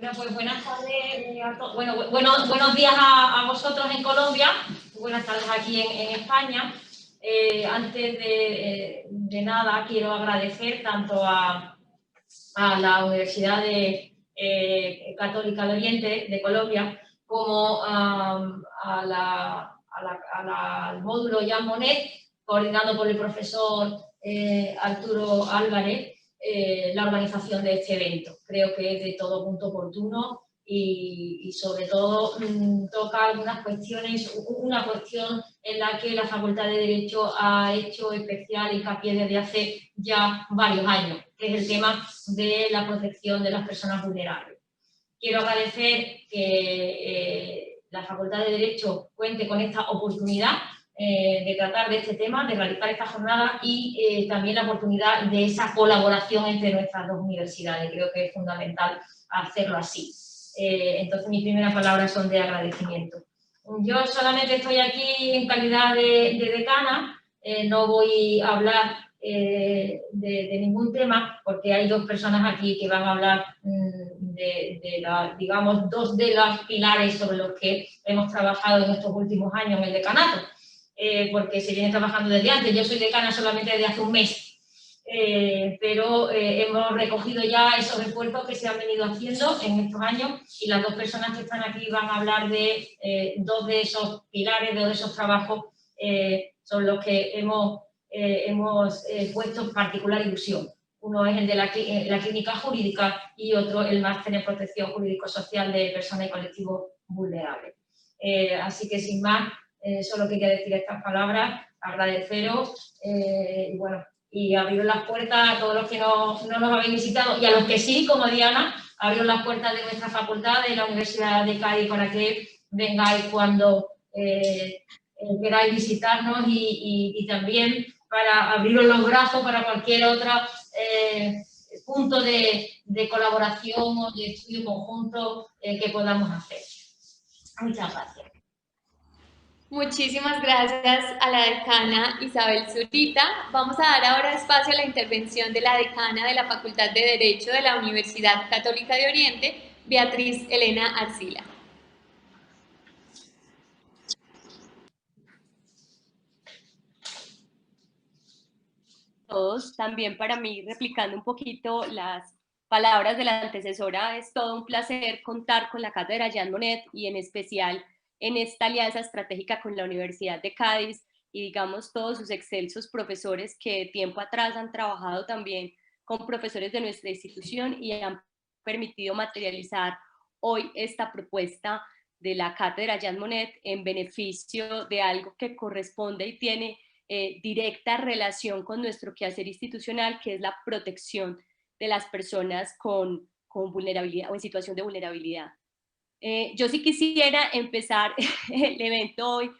Bueno, pues buenas tardes a todos. Bueno, buenos días a vosotros en Colombia, buenas tardes aquí en España. Antes de nada, quiero agradecer tanto a la Universidad Católica de Oriente de Colombia como al módulo Jean Monnet, coordinado por el profesor Arturo Álvarez, la organización de este evento. Creo que es de todo punto oportuno y sobre todo toca algunas cuestiones, una cuestión en la que la Facultad de Derecho ha hecho especial hincapié desde hace ya varios años, que es el tema de la protección de las personas vulnerables. Quiero agradecer que la Facultad de Derecho cuente con esta oportunidad de tratar de este tema, de realizar esta jornada y también la oportunidad de esa colaboración entre nuestras dos universidades. Creo que es fundamental hacerlo así. Entonces, mis primeras palabras son de agradecimiento. Yo solamente estoy aquí en calidad de decana, no voy a hablar de ningún tema, porque hay dos personas aquí que van a hablar digamos, dos de los pilares sobre los que hemos trabajado en estos últimos años en el decanato, porque se viene trabajando desde antes. Yo soy decana solamente desde hace un mes, pero hemos recogido ya esos esfuerzos que se han venido haciendo en estos años y las dos personas que están aquí van a hablar de dos de esos pilares, dos de esos trabajos sobre los que hemos puesto particular ilusión. Uno es el de la clínica jurídica y otro el máster en protección jurídico-social de personas y colectivos vulnerables. Así que sin más, solo quería decir estas palabras, agradeceros y bueno, y abriros las puertas a todos los que no nos habéis visitado y a los que sí, como Diana, abriros las puertas de nuestra facultad, de la Universidad de Cádiz, para que vengáis cuando queráis visitarnos y también para abriros los brazos para cualquier otro punto de colaboración o de estudio conjunto que podamos hacer. Muchas gracias. Muchísimas gracias a la decana Isabel Zurita. Vamos a dar ahora espacio a la intervención de la decana de la Facultad de Derecho de la Universidad Católica de Oriente, Beatriz Elena Arcila. Todos, también para mí, replicando un poquito las palabras de la antecesora, es todo un placer contar con la Cátedra Jean Monnet y en especial en esta alianza estratégica con la Universidad de Cádiz y digamos todos sus excelsos profesores que tiempo atrás han trabajado también con profesores de nuestra institución y han permitido materializar hoy esta propuesta de la Cátedra Jean Monnet en beneficio de algo que corresponde y tiene directa relación con nuestro quehacer institucional, que es la protección de las personas con vulnerabilidad o en situación de vulnerabilidad. Yo sí quisiera empezar el evento hoy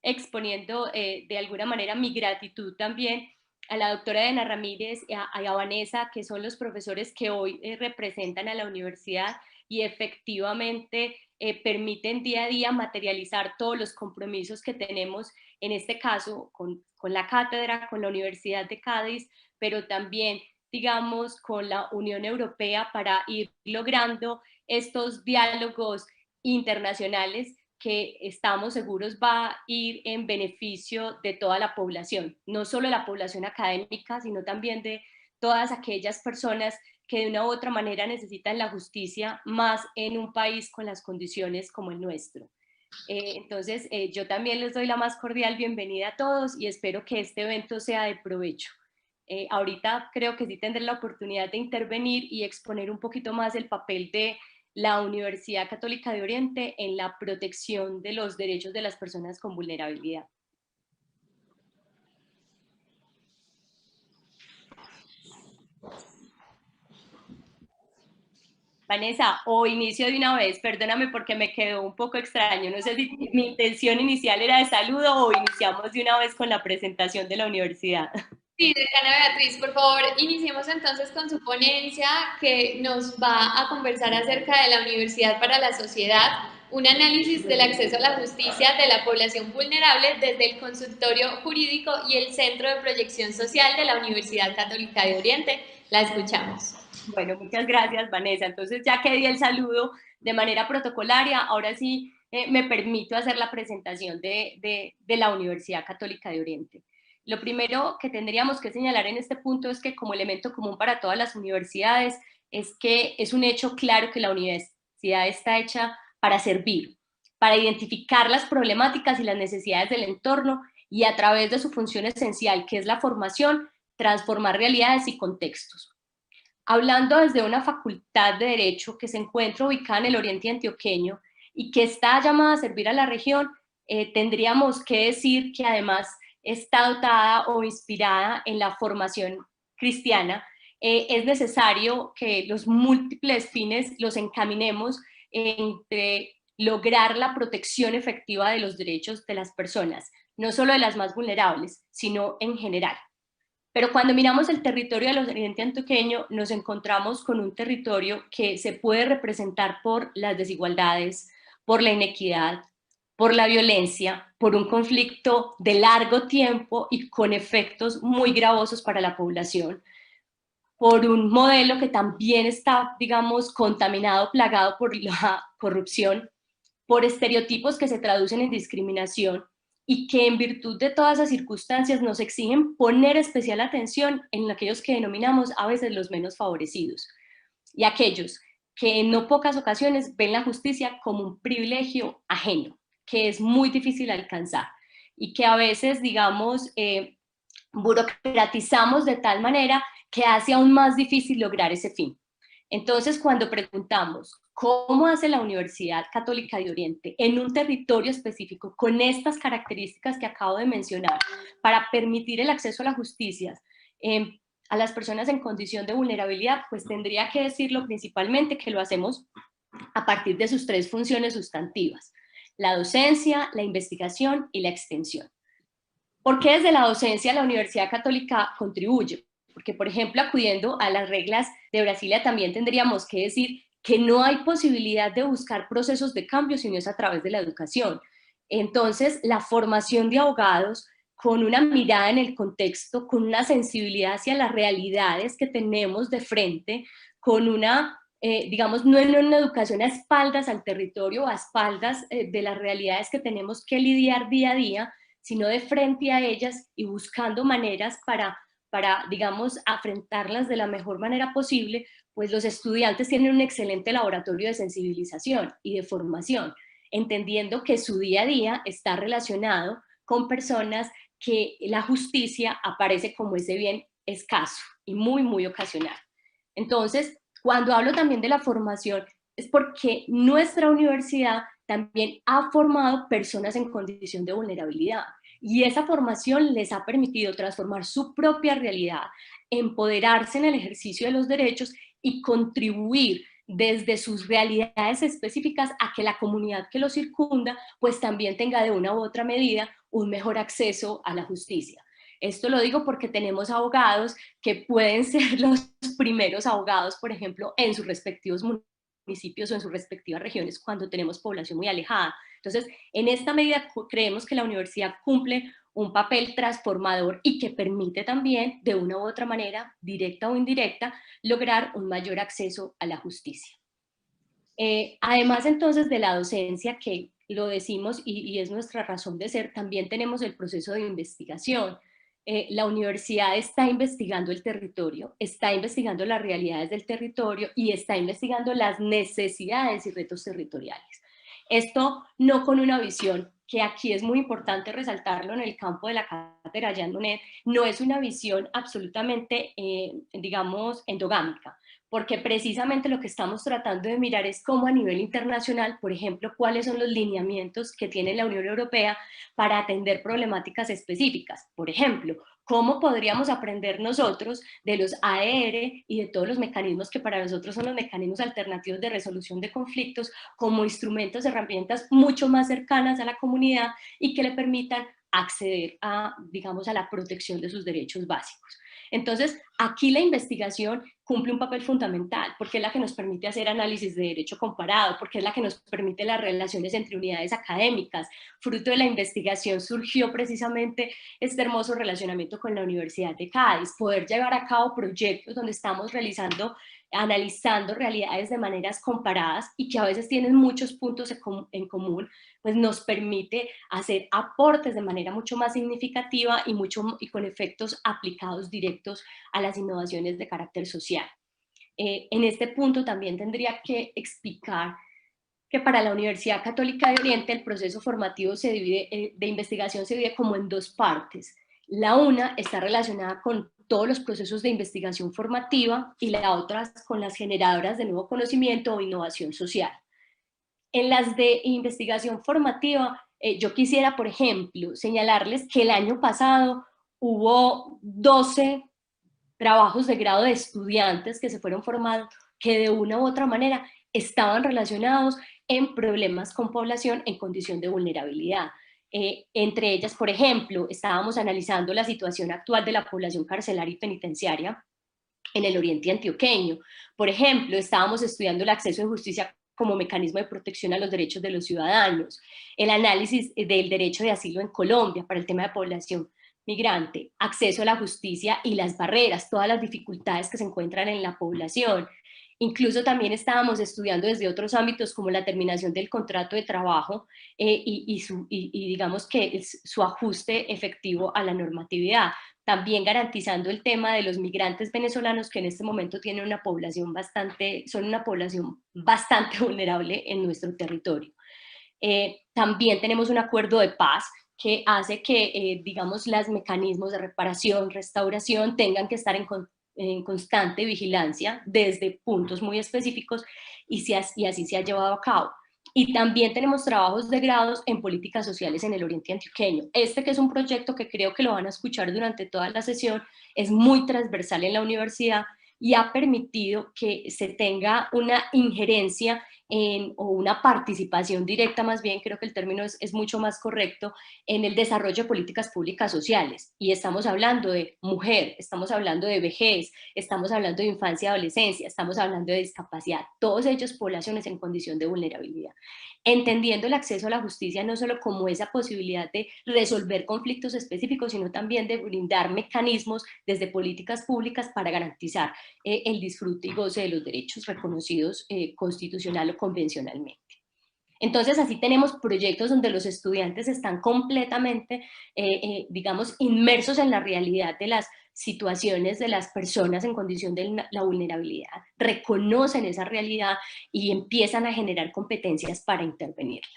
exponiendo de alguna manera mi gratitud también a la doctora Diana Ramírez y a Vanessa, que son los profesores que hoy representan a la universidad y efectivamente permiten día a día materializar todos los compromisos que tenemos, en este caso con la cátedra, con la Universidad de Cádiz, pero también, digamos, con la Unión Europea para ir logrando estos diálogos internacionales que estamos seguros va a ir en beneficio de toda la población, no solo la población académica, sino también de todas aquellas personas que de una u otra manera necesitan la justicia, más en un país con las condiciones como el nuestro. Entonces, yo también les doy la más cordial bienvenida a todos y espero que este evento sea de provecho. Ahorita creo que sí tendré la oportunidad de intervenir y exponer un poquito más el papel de la Universidad Católica de Oriente en la protección de los derechos de las personas con vulnerabilidad. Vanessa, o inicio de una vez, perdóname porque me quedó un poco extraño, no sé si mi intención inicial era de saludo o iniciamos de una vez con la presentación de la universidad. Sí, decana Beatriz, por favor, iniciemos entonces con su ponencia que nos va a conversar acerca de la Universidad para la Sociedad, un análisis del acceso a la justicia de la población vulnerable desde el consultorio jurídico y el Centro de Proyección Social de la Universidad Católica de Oriente. La escuchamos. Bueno, muchas gracias, Vanessa. Entonces, ya que di el saludo de manera protocolaria, ahora sí me permito hacer la presentación de la Universidad Católica de Oriente. Lo primero que tendríamos que señalar en este punto es que, como elemento común para todas las universidades, es que es un hecho claro que la universidad está hecha para servir, para identificar las problemáticas y las necesidades del entorno y, a través de su función esencial, que es la formación, transformar realidades y contextos. Hablando desde una facultad de Derecho que se encuentra ubicada en el oriente antioqueño y que está llamada a servir a la región, tendríamos que decir que además está dotada o inspirada en la formación cristiana. Es necesario que los múltiples fines los encaminemos entre lograr la protección efectiva de los derechos de las personas, no solo de las más vulnerables, sino en general. Pero cuando miramos el territorio del oriente antioqueño, nos encontramos con un territorio que se puede representar por las desigualdades, por la inequidad, por la violencia, por un conflicto de largo tiempo y con efectos muy gravosos para la población, por un modelo que también está, digamos, contaminado, plagado por la corrupción, por estereotipos que se traducen en discriminación, y que, en virtud de todas esas circunstancias, nos exigen poner especial atención en aquellos que denominamos a veces los menos favorecidos, y aquellos que en no pocas ocasiones ven la justicia como un privilegio ajeno, que es muy difícil alcanzar, y que a veces, digamos, burocratizamos de tal manera que hace aún más difícil lograr ese fin. Entonces, cuando preguntamos cómo hace la Universidad Católica de Oriente en un territorio específico con estas características que acabo de mencionar para permitir el acceso a la justicia a las personas en condición de vulnerabilidad, pues tendría que decirlo principalmente que lo hacemos a partir de sus tres funciones sustantivas: la docencia, la investigación y la extensión. ¿Por qué desde la docencia la Universidad Católica contribuye? Porque, por ejemplo, acudiendo a las reglas de Brasilia, también tendríamos que decir que no hay posibilidad de buscar procesos de cambio si no es a través de la educación. Entonces, la formación de abogados con una mirada en el contexto, con una sensibilidad hacia las realidades que tenemos de frente, con una, digamos, no en una educación a espaldas al territorio, a espaldas de las realidades que tenemos que lidiar día a día, sino de frente a ellas y buscando maneras para, digamos, afrontarlas de la mejor manera posible, pues los estudiantes tienen un excelente laboratorio de sensibilización y de formación, entendiendo que su día a día está relacionado con personas que la justicia aparece como ese bien escaso y muy, muy ocasional. Entonces, cuando hablo también de la formación, es porque nuestra universidad también ha formado personas en condición de vulnerabilidad, y esa formación les ha permitido transformar su propia realidad, empoderarse en el ejercicio de los derechos y contribuir desde sus realidades específicas a que la comunidad que los circunda pues también tenga de una u otra medida un mejor acceso a la justicia. Esto lo digo porque tenemos abogados que pueden ser los primeros abogados, por ejemplo, en sus respectivos municipios o en sus respectivas regiones cuando tenemos población muy alejada. Entonces, en esta medida creemos que la universidad cumple un papel transformador y que permite también, de una u otra manera, directa o indirecta, lograr un mayor acceso a la justicia. Además, entonces, de la docencia, que lo decimos y es nuestra razón de ser, también tenemos el proceso de investigación. La universidad está investigando el territorio, está investigando las realidades del territorio y está investigando las necesidades y retos territoriales. Esto no con una visión, que aquí es muy importante resaltarlo en el campo de la cátedra Jean Monnet, no es una visión absolutamente, digamos, endogámica, porque precisamente lo que estamos tratando de mirar es cómo a nivel internacional, por ejemplo, cuáles son los lineamientos que tiene la Unión Europea para atender problemáticas específicas. Por ejemplo, ¿cómo podríamos aprender nosotros de los ADR y de todos los mecanismos que para nosotros son los mecanismos alternativos de resolución de conflictos como instrumentos, herramientas mucho más cercanas a la comunidad y que le permitan acceder a, digamos, a la protección de sus derechos básicos? Entonces, aquí la investigación cumple un papel fundamental, porque es la que nos permite hacer análisis de derecho comparado, porque es la que nos permite las relaciones entre unidades académicas. Fruto de la investigación surgió precisamente este hermoso relacionamiento con la Universidad de Cádiz, poder llevar a cabo proyectos donde estamos realizando analizando realidades de maneras comparadas y que a veces tienen muchos puntos en común, pues nos permite hacer aportes de manera mucho más significativa y con efectos aplicados directos a las innovaciones de carácter social. En este punto también tendría que explicar que para la Universidad Católica de Oriente el proceso formativo de investigación se divide como en dos partes. La una está relacionada con todos los procesos de investigación formativa y la otra con las generadoras de nuevo conocimiento o innovación social. En las de investigación formativa, yo quisiera, por ejemplo, señalarles que el año pasado hubo 12 trabajos de grado de estudiantes que se fueron formados que de una u otra manera estaban relacionados en problemas con población en condición de vulnerabilidad. Entre ellas, por ejemplo, estábamos analizando la situación actual de la población carcelaria y penitenciaria en el oriente antioqueño. Por ejemplo, estábamos estudiando el acceso a justicia como mecanismo de protección a los derechos de los ciudadanos, el análisis del derecho de asilo en Colombia para el tema de población migrante, acceso a la justicia y las barreras, todas las dificultades que se encuentran en la población. Incluso también estábamos estudiando desde otros ámbitos como la terminación del contrato de trabajo y digamos que su ajuste efectivo a la normatividad. También garantizando el tema de los migrantes venezolanos que en este momento tienen una población son una población bastante vulnerable en nuestro territorio. También tenemos un acuerdo de paz que hace que, digamos, los mecanismos de reparación, restauración tengan que estar en constante vigilancia desde puntos muy específicos y así se ha llevado a cabo. Y también tenemos trabajos de grados en políticas sociales en el oriente antioqueño. Este que es un proyecto que creo que lo van a escuchar durante toda la sesión, es muy transversal en la universidad y ha permitido que se tenga una injerencia o una participación directa, más bien creo que el término es mucho más correcto, en el desarrollo de políticas públicas sociales. Y estamos hablando de mujer, estamos hablando de vejez, estamos hablando de infancia y adolescencia, estamos hablando de discapacidad, todos ellos poblaciones en condición de vulnerabilidad. Entendiendo el acceso a la justicia no solo como esa posibilidad de resolver conflictos específicos, sino también de brindar mecanismos desde políticas públicas para garantizar el disfrute y goce de los derechos reconocidos constitucional o convencionalmente. Entonces, así tenemos proyectos donde los estudiantes están completamente, digamos, inmersos en la realidad de las situaciones de las personas en condición de la vulnerabilidad, reconocen esa realidad y empiezan a generar competencias para intervenirla.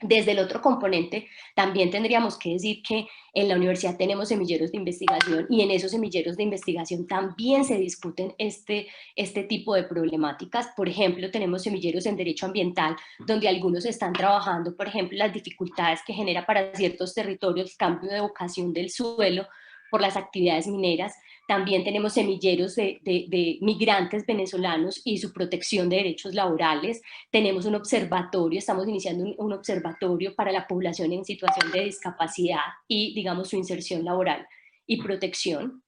Desde el otro componente, también tendríamos que decir que en la universidad tenemos semilleros de investigación y en esos semilleros de investigación también se discuten este tipo de problemáticas. Por ejemplo, tenemos semilleros en derecho ambiental, donde algunos están trabajando, por ejemplo, las dificultades que genera para ciertos territorios el cambio de vocación del suelo por las actividades mineras. También tenemos semilleros de migrantes venezolanos y su protección de derechos laborales. Tenemos un observatorio, estamos iniciando un observatorio para la población en situación de discapacidad y, digamos, su inserción laboral y protección.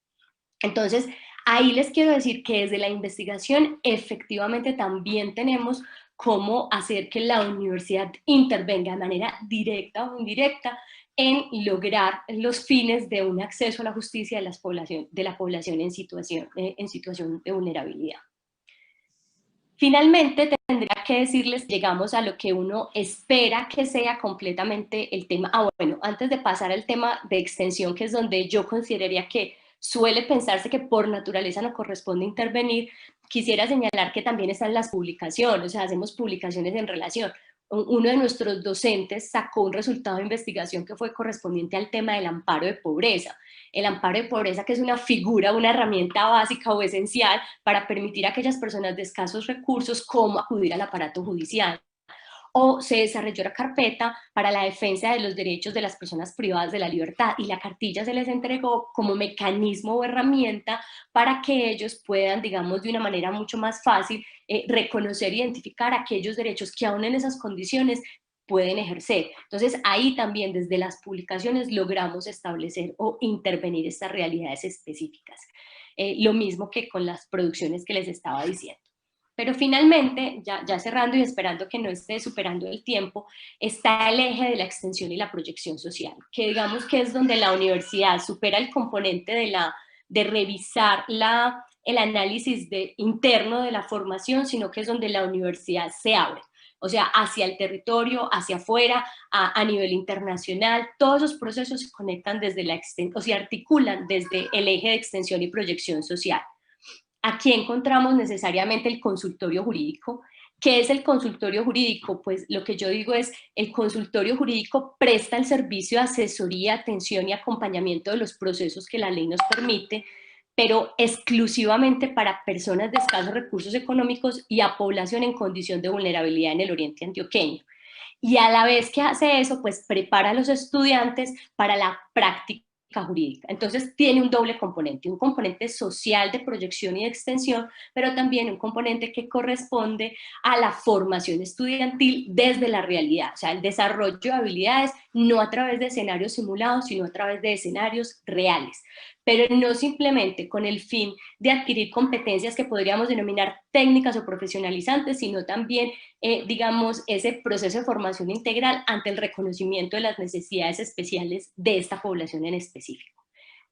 Entonces, ahí les quiero decir que desde la investigación efectivamente también tenemos cómo hacer que la universidad intervenga de manera directa o indirecta en lograr los fines de un acceso a la justicia de la población en situación de vulnerabilidad. Finalmente, tendría que decirles, llegamos a lo que uno espera que sea completamente el tema. Bueno, antes de pasar al tema de extensión, que es donde yo consideraría que suele pensarse que por naturaleza no corresponde intervenir, quisiera señalar que también están las publicaciones, o sea, hacemos publicaciones en relación. Uno de nuestros docentes sacó un resultado de investigación que fue correspondiente al tema del amparo de pobreza. El amparo de pobreza, que es una figura, una herramienta básica o esencial para permitir a aquellas personas de escasos recursos cómo acudir al aparato judicial. O se desarrolló la carpeta para la defensa de los derechos de las personas privadas de la libertad y la cartilla se les entregó como mecanismo o herramienta para que ellos puedan, digamos, de una manera mucho más fácil reconocer e identificar aquellos derechos que aún en esas condiciones pueden ejercer. Entonces ahí también desde las publicaciones logramos establecer o intervenir estas realidades específicas. Lo mismo que con las producciones que les estaba diciendo. Pero finalmente, ya cerrando y esperando que no esté superando el tiempo, está el eje de la extensión y la proyección social, que digamos que es donde la universidad supera el componente de revisar el análisis interno de la formación, sino que es donde la universidad se abre. O sea, hacia el territorio, hacia afuera, a nivel internacional, todos esos procesos se conectan desde la extensión, o se articulan desde el eje de extensión y proyección social. Aquí encontramos necesariamente el consultorio jurídico. ¿Qué es el consultorio jurídico? Pues lo que yo digo es, el consultorio jurídico presta el servicio de asesoría, atención y acompañamiento de los procesos que la ley nos permite, pero exclusivamente para personas de escasos recursos económicos y a población en condición de vulnerabilidad en el oriente antioqueño. Y a la vez que hace eso, pues prepara a los estudiantes para la práctica jurídica. Entonces tiene un doble componente, un componente social de proyección y de extensión, pero también un componente que corresponde a la formación estudiantil desde la realidad, o sea, el desarrollo de habilidades no a través de escenarios simulados, sino a través de escenarios reales, pero no simplemente con el fin de adquirir competencias que podríamos denominar técnicas o profesionalizantes, sino también, digamos, ese proceso de formación integral ante el reconocimiento de las necesidades especiales de esta población en específico.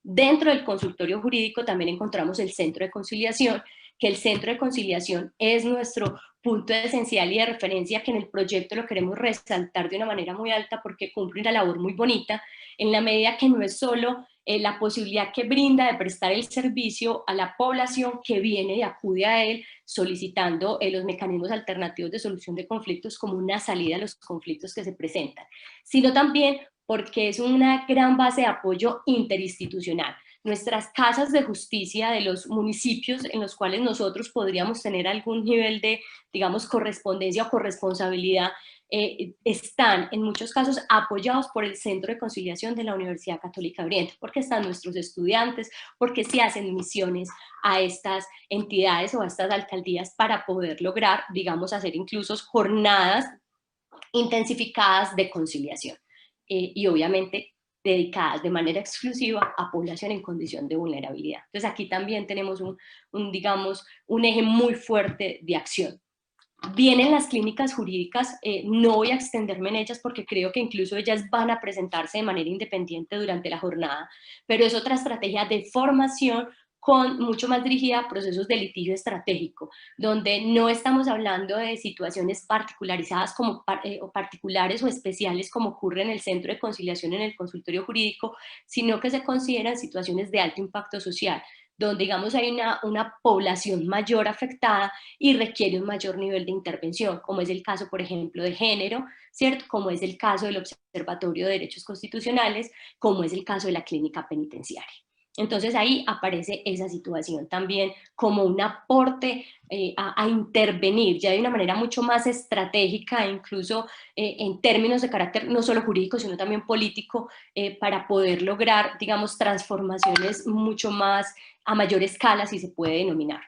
Dentro del consultorio jurídico también encontramos el centro de conciliación, que el centro de conciliación es nuestro punto esencial y de referencia, que en el proyecto lo queremos resaltar de una manera muy alta porque cumple una labor muy bonita, en la medida que no es solo la posibilidad que brinda de prestar el servicio a la población que viene y acude a él solicitando los mecanismos alternativos de solución de conflictos como una salida a los conflictos que se presentan, sino también porque es una gran base de apoyo interinstitucional. Nuestras casas de justicia de los municipios en los cuales nosotros podríamos tener algún nivel de, digamos, correspondencia o corresponsabilidad, están en muchos casos apoyados por el Centro de Conciliación de la Universidad Católica de Oriente, porque están nuestros estudiantes, porque se hacen misiones a estas entidades o a estas alcaldías para poder lograr, digamos, hacer incluso jornadas intensificadas de conciliación. Y obviamente dedicadas de manera exclusiva a población en condición de vulnerabilidad. Entonces aquí también tenemos digamos, un eje muy fuerte de acción. Vienen las clínicas jurídicas, no voy a extenderme en ellas porque creo que incluso ellas van a presentarse de manera independiente durante la jornada, pero es otra estrategia de formación mucho más dirigida a procesos de litigio estratégico, donde no estamos hablando de situaciones particularizadas o particulares o especiales como ocurre en el centro de conciliación en el consultorio jurídico, sino que se consideran situaciones de alto impacto social, donde digamos hay una población mayor afectada y requiere un mayor nivel de intervención, como es el caso, por ejemplo, de género, ¿cierto? Como es el caso del Observatorio de Derechos Constitucionales, como es el caso de la clínica penitenciaria. Entonces ahí aparece esa situación también como un aporte a intervenir ya de una manera mucho más estratégica, incluso en términos de carácter no solo jurídico, sino también político, para poder lograr, digamos, transformaciones mucho más a mayor escala, si se puede denominar.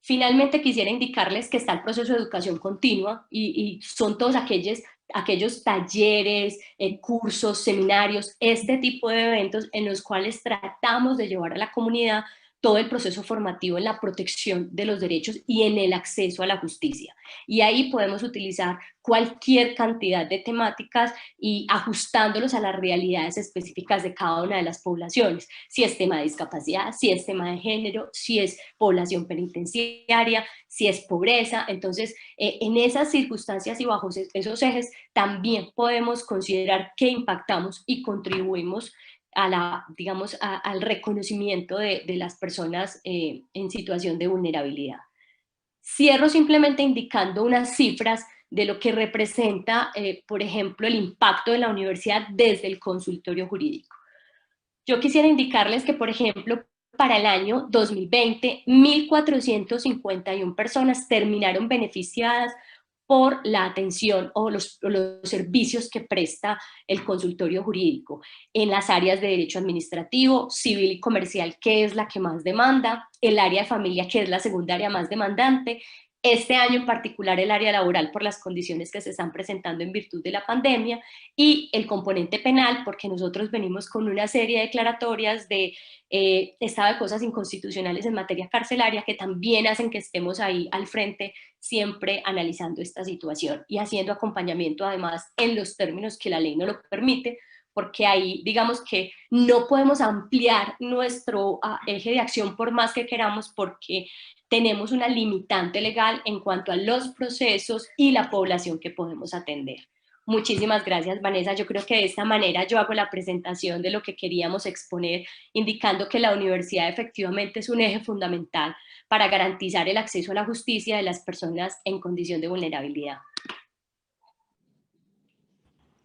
Finalmente quisiera indicarles que está el proceso de educación continua y son todos aquellos talleres, cursos, seminarios, este tipo de eventos en los cuales tratamos de llevar a la comunidad todo el proceso formativo en la protección de los derechos y en el acceso a la justicia. Y ahí podemos utilizar cualquier cantidad de temáticas y ajustándolos a las realidades específicas de cada una de las poblaciones, si es tema de discapacidad, si es tema de género, si es población penitenciaria, si es pobreza. Entonces, en esas circunstancias y bajo esos ejes también podemos considerar que impactamos y contribuimos digamos, al reconocimiento de las personas en situación de vulnerabilidad. Cierro simplemente indicando unas cifras de lo que representa, por ejemplo, el impacto de la universidad desde el consultorio jurídico. Yo quisiera indicarles que, por ejemplo, para el año 2020, 1.451 personas terminaron beneficiadas por la atención o los servicios que presta el consultorio jurídico en las áreas de derecho administrativo, civil y comercial, que es la que más demanda, el área de familia, que es la segunda área más demandante, este año en particular el área laboral por las condiciones que se están presentando en virtud de la pandemia, y el componente penal, porque nosotros venimos con una serie de declaratorias de estado de cosas inconstitucionales en materia carcelaria que también hacen que estemos ahí al frente siempre analizando esta situación y haciendo acompañamiento además en los términos que la ley nos lo permite, porque ahí digamos que no podemos ampliar nuestro eje de acción por más que queramos, porque tenemos una limitante legal en cuanto a los procesos y la población que podemos atender. Muchísimas gracias, Vanessa. Yo creo que de esta manera yo hago la presentación de lo que queríamos exponer, indicando que la universidad efectivamente es un eje fundamental para garantizar el acceso a la justicia de las personas en condición de vulnerabilidad.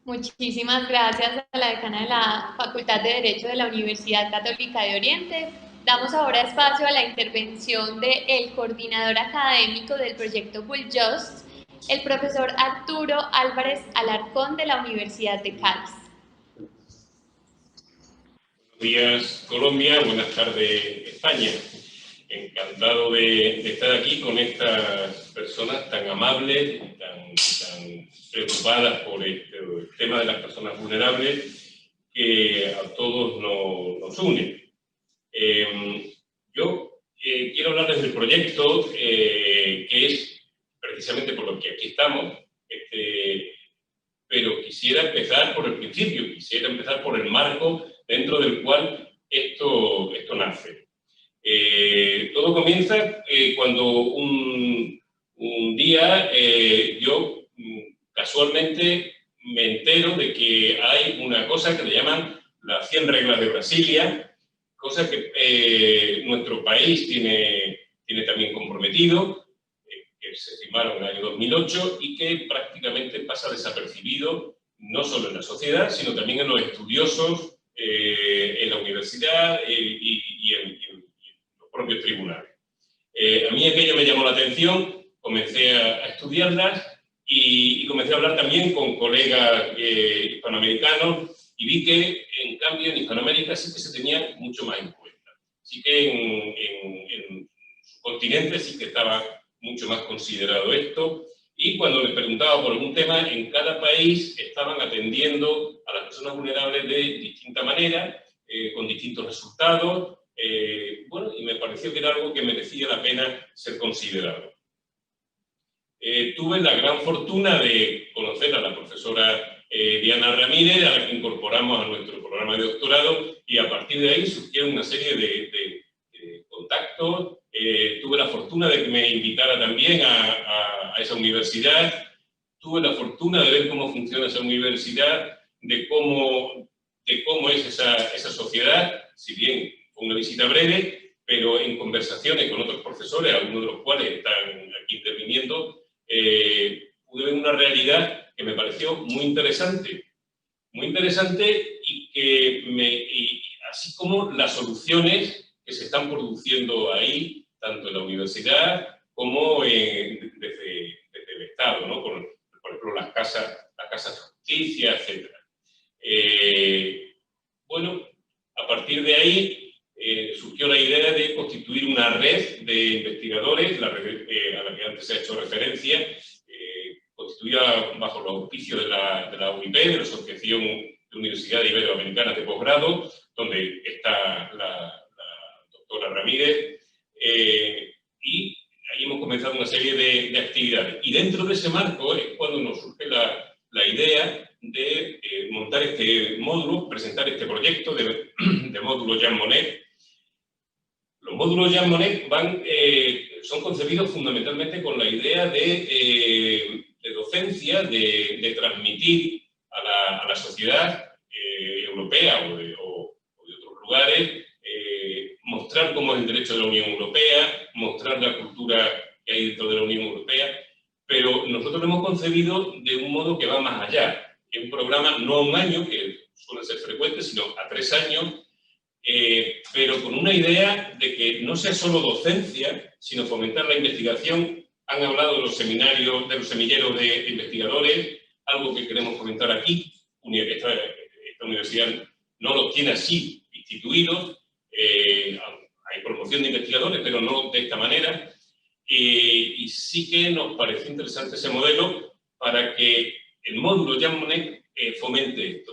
Muchísimas gracias a la decana de la Facultad de Derecho de la Universidad Católica de Oriente. Damos ahora espacio a la intervención del coordinador académico del proyecto Buljust, el profesor Arturo Álvarez Alarcón de la Universidad de Cádiz. Buenos días, Colombia. Buenas tardes, España. Encantado de estar aquí con estas personas tan amables y tan preocupadas por el tema de las personas vulnerables que a todos nos une. Yo quiero hablarles del proyecto que es precisamente por lo que aquí estamos, pero quisiera empezar por el principio, quisiera empezar por el marco dentro del cual esto nace. Todo comienza cuando un día yo casualmente me entero de que hay una cosa que le llaman las 100 reglas de Brasilia, cosa que nuestro país tiene también comprometido, que se firmaron en el año 2008 y que prácticamente pasa desapercibido no solo en la sociedad, sino también en los estudiosos, en la universidad y en los propios tribunales. A mí aquello me llamó la atención, comencé a estudiarlas y comencé a hablar también con colegas hispanoamericanos y vi que, en cambio, en Hispanoamérica sí que se tenía mucho más en cuenta. Sí que en su continente sí que estaba mucho más considerado esto, y cuando les preguntaba por algún tema, en cada país estaban atendiendo a las personas vulnerables de distinta manera, con distintos resultados, bueno, y me pareció que era algo que merecía la pena ser considerado. Tuve la gran fortuna de conocer a la profesora Diana Ramírez, a la que incorporamos a nuestro programa de doctorado, y a partir de ahí surgieron una serie de contactos. Tuve la fortuna de que me invitara también a esa universidad. Tuve la fortuna de ver cómo funciona esa universidad, de cómo es esa sociedad, si bien fue una visita breve, pero en conversaciones con otros profesores, algunos de los cuales están aquí interviniendo, pude ver una realidad que me pareció muy interesante y así como las soluciones que se están produciendo ahí, tanto en la universidad como desde el Estado, ¿no? Por ejemplo, las casas de justicia, etc. Bueno, a partir de ahí surgió la idea de constituir una red de investigadores, la red a la que antes se ha hecho referencia, constituida bajo los auspicios de la UIP, de la Asociación de Universidades Iberoamericanas de Posgrado, donde está la doctora Ramírez, y ahí hemos comenzado una serie de actividades. Y dentro de ese marco es cuando nos surge la idea de montar este módulo, presentar este proyecto de módulo Jean Monnet. Los módulos Jean Monnet son concebidos fundamentalmente con la idea de docencia, de transmitir a la sociedad europea o de otros lugares, mostrar cómo es el derecho de la Unión Europea, mostrar la cultura que hay dentro de la Unión Europea, pero nosotros lo hemos concebido de un modo que va más allá. Es un programa no a un año, que suele ser frecuente, sino a 3 años, pero con una idea de que no sea solo docencia, sino fomentar la investigación. Han hablado de los seminarios, de los semilleros de investigadores, algo que queremos fomentar aquí. Esta universidad no los tiene así instituidos. Hay promoción de investigadores, pero no de esta manera. Y sí que nos pareció interesante ese modelo para que el módulo Jean Monnet fomente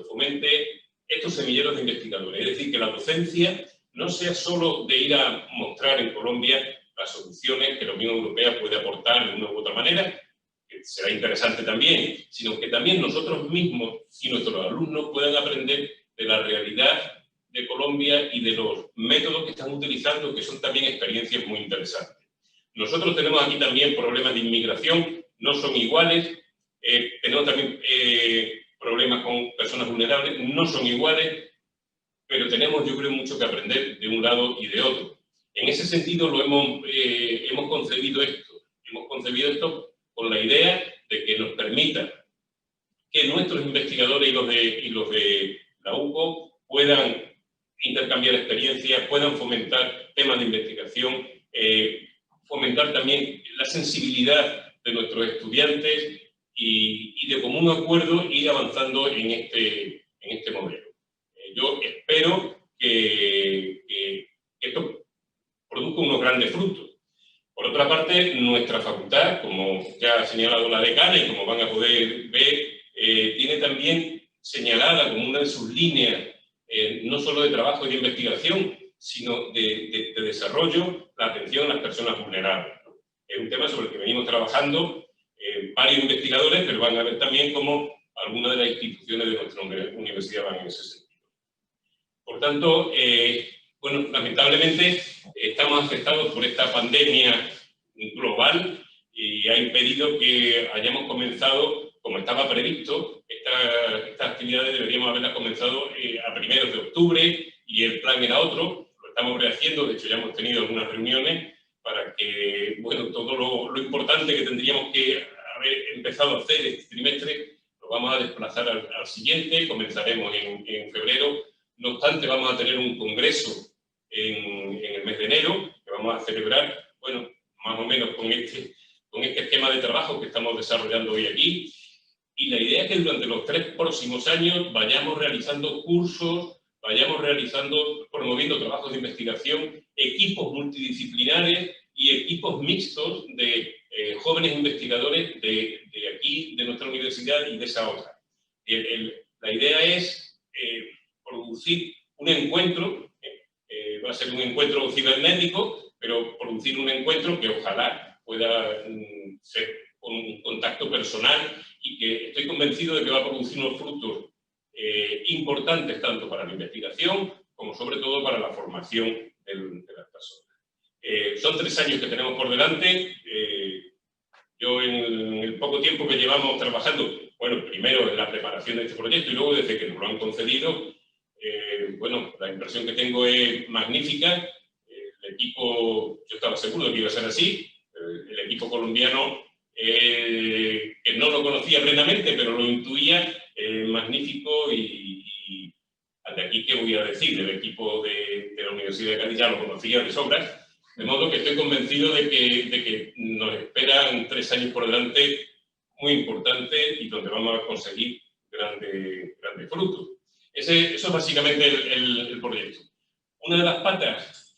estos semilleros de investigadores. Es decir, que la docencia no sea solo de ir a mostrar en Colombia las soluciones que la Unión Europea puede aportar de una u otra manera, que será interesante también, sino que también nosotros mismos y nuestros alumnos puedan aprender de la realidad de Colombia y de los métodos que están utilizando, que son también experiencias muy interesantes. Nosotros tenemos aquí también problemas de inmigración, no son iguales, tenemos también problemas con personas vulnerables, no son iguales, pero tenemos, yo creo, mucho que aprender de un lado y de otro. En ese sentido hemos concebido esto con la idea de que nos permita que nuestros investigadores y los de la UCO puedan intercambiar experiencias, puedan fomentar temas de investigación, fomentar también la sensibilidad de nuestros estudiantes y de común acuerdo ir avanzando en este modelo. Yo espero que esto produzca unos grandes frutos. Por otra parte, nuestra facultad, como ya ha señalado la decana y como van a poder ver, tiene también señalada como una de sus líneas, no solo de trabajo y de investigación, sino de desarrollo, la atención a las personas vulnerables, ¿no? Es un tema sobre el que venimos trabajando varios investigadores, pero van a ver también cómo algunas de las instituciones de nuestra universidad van en ese sentido. Por tanto, bueno, lamentablemente estamos afectados por esta pandemia global y ha impedido que hayamos comenzado, como estaba previsto, estas actividades deberíamos haberlas comenzado a primeros de octubre y el plan era otro, lo estamos rehaciendo, de hecho ya hemos tenido algunas reuniones para que, bueno, todo lo importante que tendríamos que haber empezado a hacer este trimestre lo vamos a desplazar al siguiente, comenzaremos en febrero. No obstante, vamos a tener un congreso en el mes de enero, que vamos a celebrar, bueno, más o menos con este esquema de trabajo que estamos desarrollando hoy aquí. Y la idea es que durante los 3 próximos años vayamos realizando cursos, promoviendo trabajos de investigación, equipos multidisciplinares y equipos mixtos de jóvenes investigadores de aquí, de nuestra universidad y de esa otra. La idea es producir un encuentro, va a ser un encuentro cibernético, pero producir un encuentro que ojalá pueda ser con un contacto personal y que estoy convencido de que va a producir unos frutos importantes tanto para la investigación como sobre todo para la formación de las personas. Son 3 años que tenemos por delante. Yo en el poco tiempo que llevamos trabajando, bueno, primero en la preparación de este proyecto y luego desde que nos lo han concedido, bueno, la impresión que tengo es magnífica. El equipo, yo estaba seguro de que iba a ser así. El equipo colombiano, que no lo conocía plenamente, pero lo intuía, magnífico y de aquí, ¿qué voy a decir? El equipo de la Universidad de Cádiz ya lo conocía de sobras, de modo que estoy convencido de que nos esperan 3 años por delante muy importantes y donde vamos a conseguir grandes frutos. Eso es básicamente el proyecto. Una de las patas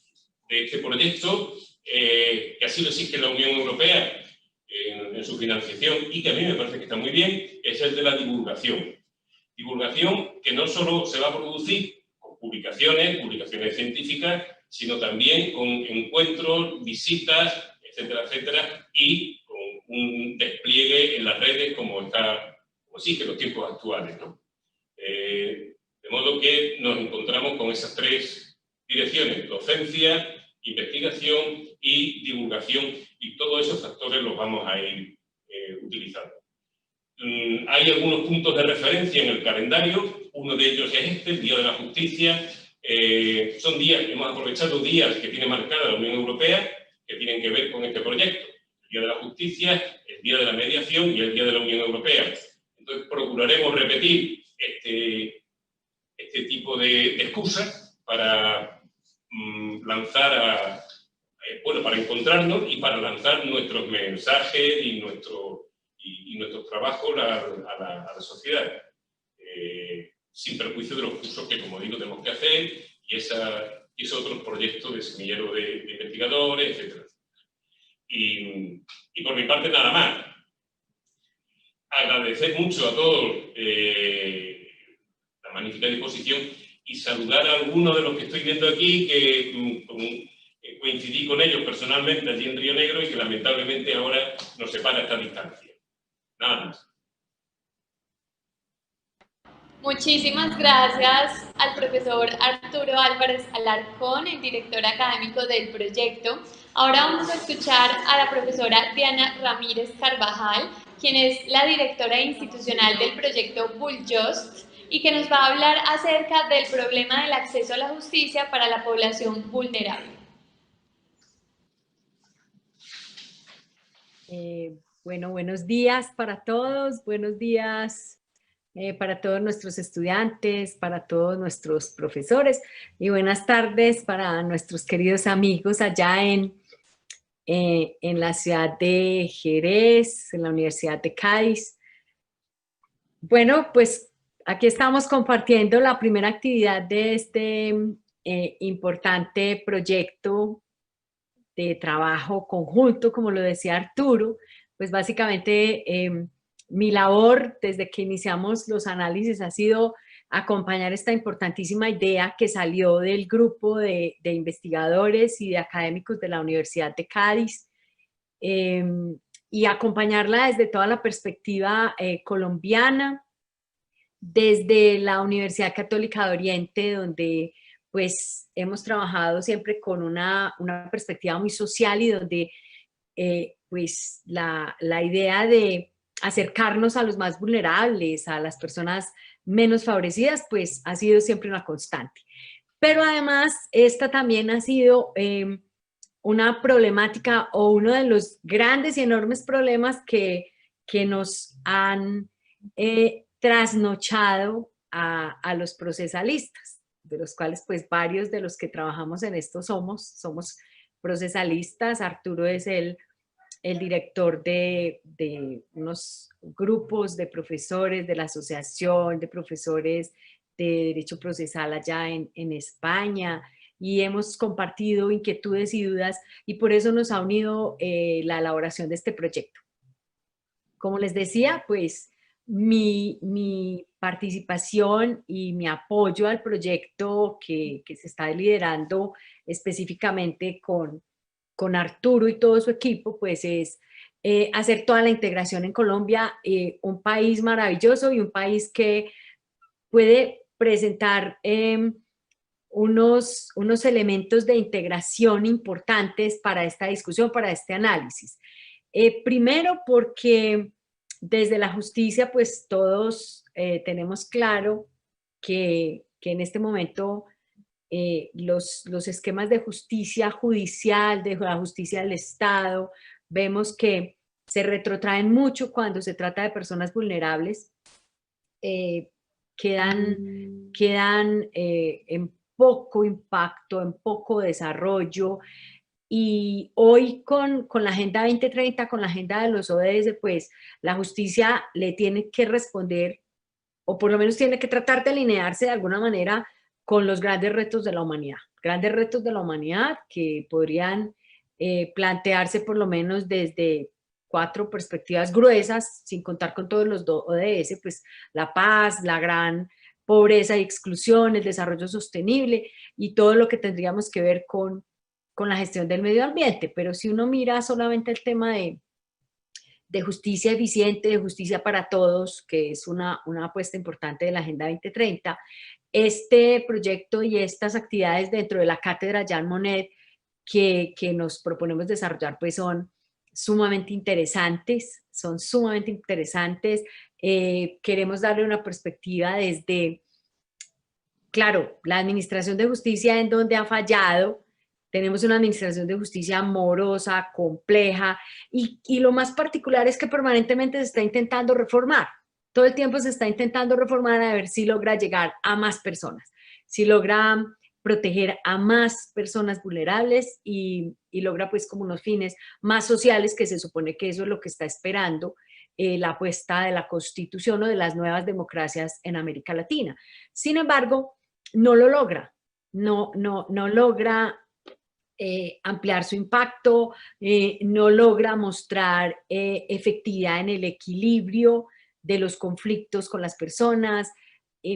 de este proyecto, que así lo exige la Unión Europea en su financiación y que a mí me parece que está muy bien, es el de la divulgación. Divulgación que no solo se va a producir con publicaciones científicas, sino también con encuentros, visitas, etcétera, etcétera, y con un despliegue en las redes como exige los tiempos actuales, ¿no? De modo que nos encontramos con esas 3 direcciones: docencia, investigación y divulgación, y todos esos factores los vamos a ir utilizando. Hay algunos puntos de referencia en el calendario, uno de ellos es el Día de la Justicia. Son días, hemos aprovechado días que tiene marcada la Unión Europea, que tienen que ver con este proyecto. El Día de la Justicia, el Día de la Mediación y el Día de la Unión Europea. Entonces procuraremos repetir este tipo de excusas para para encontrarnos y para lanzar nuestros mensajes y nuestros trabajos a la sociedad, sin perjuicio de los cursos que, como digo, tenemos que hacer y esos otros proyectos de semillero de investigadores, etc. Y por mi parte nada más. Agradecer mucho a todos la magnífica disposición y saludar a algunos de los que estoy viendo aquí que coincidí con ellos personalmente allí en Río Negro y que lamentablemente ahora nos separa esta distancia. Nada más. Muchísimas gracias al profesor Arturo Álvarez Alarcón, el director académico del proyecto. Ahora vamos a escuchar a la profesora Diana Ramírez Carvajal, quien es la directora institucional del proyecto Buljust y que nos va a hablar acerca del problema del acceso a la justicia para la población vulnerable. Bueno, buenos días para todos, buenos días para todos nuestros estudiantes, para todos nuestros profesores y buenas tardes para nuestros queridos amigos allá en la ciudad de Jerez, en la Universidad de Cádiz. Bueno, pues aquí estamos compartiendo la primera actividad de este importante proyecto de trabajo conjunto, como lo decía Arturo. Pues básicamente mi labor desde que iniciamos los análisis ha sido acompañar esta importantísima idea que salió del grupo de investigadores y de académicos de la Universidad de Cádiz y acompañarla desde toda la perspectiva colombiana, desde la Universidad Católica de Oriente, donde pues hemos trabajado siempre con una perspectiva muy social y donde pues la idea de acercarnos a los más vulnerables, a las personas menos favorecidas, pues ha sido siempre una constante. Pero además, esta también ha sido una problemática o uno de los grandes y enormes problemas que nos han trasnochado a los procesalistas, de los cuales pues varios de los que trabajamos en esto somos procesalistas. Arturo es el director de unos grupos de profesores de la Asociación de Profesores de Derecho Procesal allá en España, y hemos compartido inquietudes y dudas, y por eso nos ha unido la elaboración de este proyecto. Como les decía, pues mi participación y mi apoyo al proyecto que se está liderando específicamente con Arturo y todo su equipo, pues es hacer toda la integración en Colombia, un país maravilloso y un país que puede presentar unos elementos de integración importantes para esta discusión, para este análisis. Primero porque desde la justicia, pues todos tenemos claro que en este momento los esquemas de justicia judicial, de la justicia del Estado, vemos que se retrotraen mucho cuando se trata de personas vulnerables, quedan en poco impacto, en poco desarrollo. Y hoy con la Agenda 2030, con la agenda de los ODS, pues la justicia le tiene que responder, o por lo menos tiene que tratar de alinearse de alguna manera con los grandes retos de la humanidad que podrían plantearse por lo menos desde 4 perspectivas gruesas, sin contar con todos los ODS, pues la paz, la gran pobreza y exclusión, el desarrollo sostenible y todo lo que tendríamos que ver con la gestión del medio ambiente. Pero si uno mira solamente el tema de justicia eficiente, de justicia para todos, que es una apuesta importante de la Agenda 2030, este proyecto y estas actividades dentro de la cátedra Jean Monnet que nos proponemos desarrollar, pues son sumamente interesantes, queremos darle una perspectiva desde, claro, la administración de justicia en donde ha fallado. Tenemos una administración de justicia morosa, compleja, y lo más particular es que permanentemente se está intentando reformar. Todo el tiempo se está intentando reformar a ver si logra llegar a más personas, si logra proteger a más personas vulnerables y logra pues como unos fines más sociales, que se supone que eso es lo que está esperando la apuesta de la Constitución o de las nuevas democracias en América Latina. Sin embargo, no lo logra, no logra ampliar su impacto, no logra mostrar efectividad en el equilibrio de los conflictos con las personas,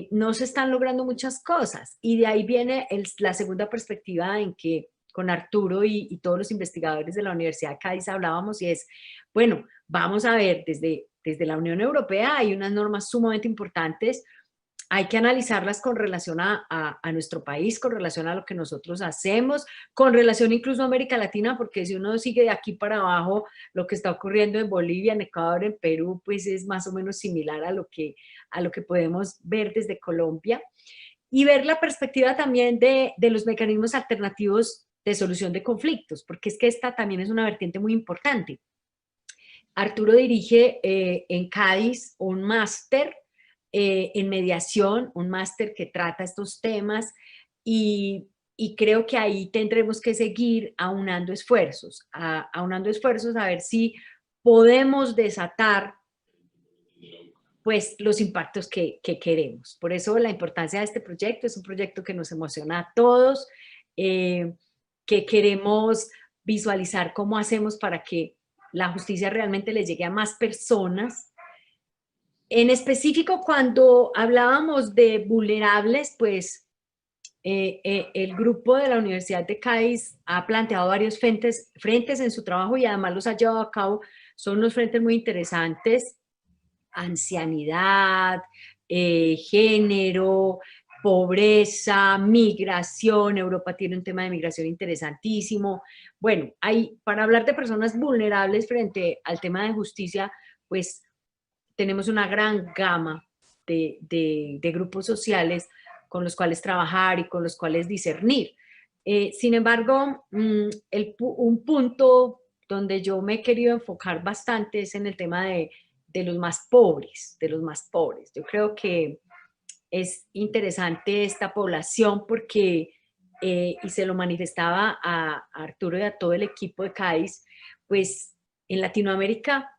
no se están logrando muchas cosas. Y de ahí viene la segunda perspectiva en que con Arturo y todos los investigadores de la Universidad de Cádiz hablábamos, y es, bueno, vamos a ver desde desde la Unión Europea hay unas normas sumamente importantes. Hay que analizarlas con relación a nuestro país, con relación a lo que nosotros hacemos, con relación incluso a América Latina, porque si uno sigue de aquí para abajo, lo que está ocurriendo en Bolivia, en Ecuador, en Perú, pues es más o menos similar a lo que podemos ver desde Colombia. Y ver la perspectiva también de los mecanismos alternativos de solución de conflictos, porque es que esta también es una vertiente muy importante. Arturo dirige en Cádiz un máster en mediación, un máster que trata estos temas y creo que ahí tendremos que seguir aunando esfuerzos, a ver si podemos desatar pues los impactos que queremos. Por eso la importancia de este proyecto, es un proyecto que nos emociona a todos, que queremos visualizar cómo hacemos para que la justicia realmente le llegue a más personas. En específico, cuando hablábamos de vulnerables, pues el grupo de la Universidad de Cádiz ha planteado varios frentes en su trabajo y además los ha llevado a cabo. Son unos frentes muy interesantes: ancianidad, género, pobreza, migración. Europa tiene un tema de migración interesantísimo. Bueno, para hablar de personas vulnerables frente al tema de justicia, pues tenemos una gran gama de grupos sociales con los cuales trabajar y con los cuales discernir. Sin embargo, un punto donde yo me he querido enfocar bastante es en el tema de los más pobres, Yo creo que es interesante esta población porque, y se lo manifestaba a Arturo y a todo el equipo de Cádiz, pues en Latinoamérica,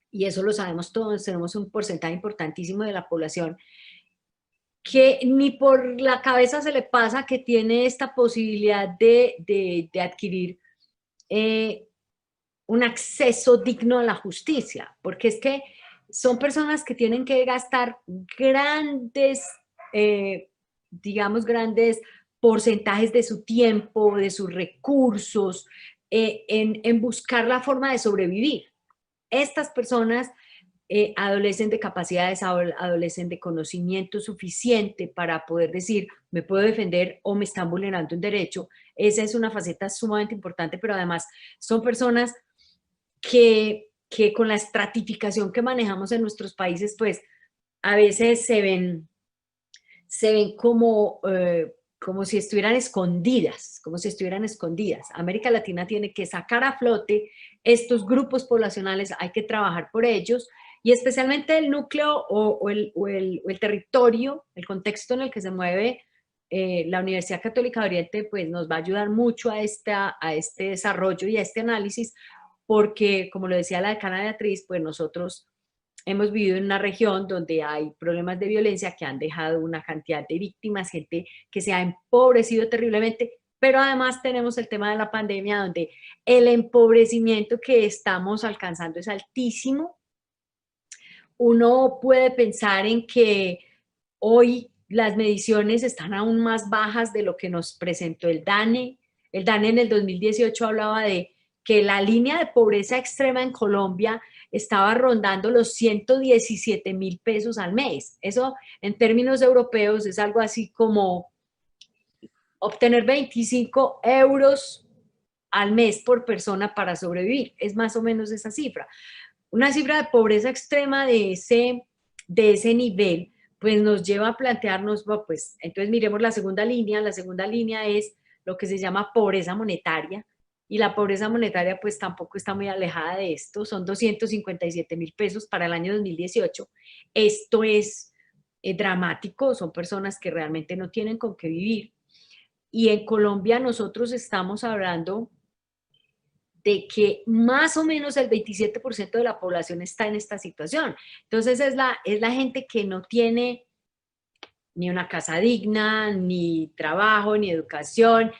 y eso lo sabemos todos, tenemos un porcentaje importantísimo de la población que ni por la cabeza se le pasa que tiene esta posibilidad de adquirir un acceso digno a la justicia, porque es que son personas que tienen que gastar grandes porcentajes de su tiempo, de sus recursos, en buscar la forma de sobrevivir. Estas personas adolecen de capacidades, adolecen de conocimiento suficiente para poder decir, me puedo defender o me están vulnerando un derecho. Esa es una faceta sumamente importante, pero además son personas que con la estratificación que manejamos en nuestros países, pues a veces se ven como si estuvieran escondidas, América Latina tiene que sacar a flote estos grupos poblacionales, hay que trabajar por ellos, y especialmente el núcleo o el territorio, el contexto en el que se mueve la Universidad Católica de Oriente, pues nos va a ayudar mucho a este desarrollo y a este análisis, porque, como lo decía la decana Beatriz, pues nosotros hemos vivido en una región donde hay problemas de violencia que han dejado una cantidad de víctimas, gente que se ha empobrecido terriblemente, pero además tenemos el tema de la pandemia, donde el empobrecimiento que estamos alcanzando es altísimo. Uno puede pensar en que hoy las mediciones están aún más bajas de lo que nos presentó el DANE. El DANE en el 2018 hablaba de que la línea de pobreza extrema en Colombia estaba rondando los 117.000 pesos al mes. Eso en términos europeos es algo así como obtener 25 euros al mes por persona para sobrevivir. Es más o menos esa cifra. Una cifra de pobreza extrema de ese nivel, pues nos lleva a plantearnos, bueno, pues entonces miremos la segunda línea. La segunda línea es lo que se llama pobreza monetaria, y la pobreza monetaria pues tampoco está muy alejada de esto, son 257.000 pesos para el año 2018. Esto es dramático, son personas que realmente no tienen con qué vivir. Y en Colombia nosotros estamos hablando de que más o menos el 27% de la población está en esta situación. Entonces es la gente que no tiene ni una casa digna, ni trabajo, ni educación,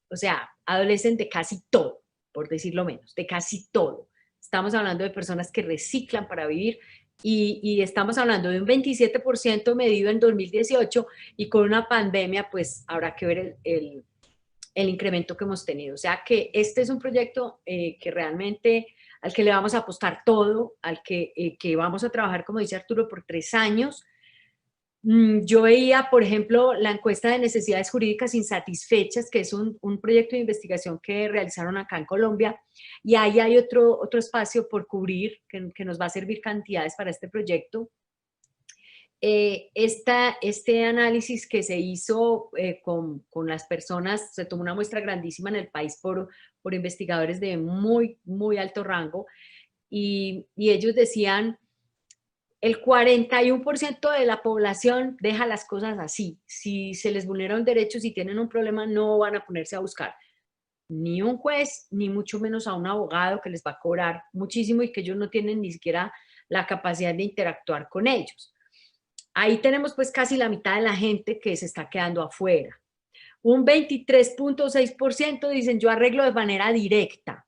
o sea, adolecen de casi todo, por decirlo menos, de casi todo. Estamos hablando de personas que reciclan para vivir y estamos hablando de un 27% medido en 2018, y con una pandemia pues habrá que ver el incremento que hemos tenido. O sea que este es un proyecto que realmente al que le vamos a apostar todo, al que vamos a trabajar, como dice Arturo, por 3 años. Yo veía, por ejemplo, la encuesta de necesidades jurídicas insatisfechas, que es un proyecto de investigación que realizaron acá en Colombia, y ahí hay otro espacio por cubrir que nos va a servir cantidades para este proyecto. Este análisis que se hizo con las personas, se tomó una muestra grandísima en el país por investigadores de muy, muy alto rango, y ellos decían, el 41% de la población deja las cosas así. Si se les vulnera un derecho, si tienen un problema, no van a ponerse a buscar ni un juez, ni mucho menos a un abogado que les va a cobrar muchísimo y que ellos no tienen ni siquiera la capacidad de interactuar con ellos. Ahí tenemos pues casi la mitad de la gente que se está quedando afuera. Un 23.6% dicen yo arreglo de manera directa.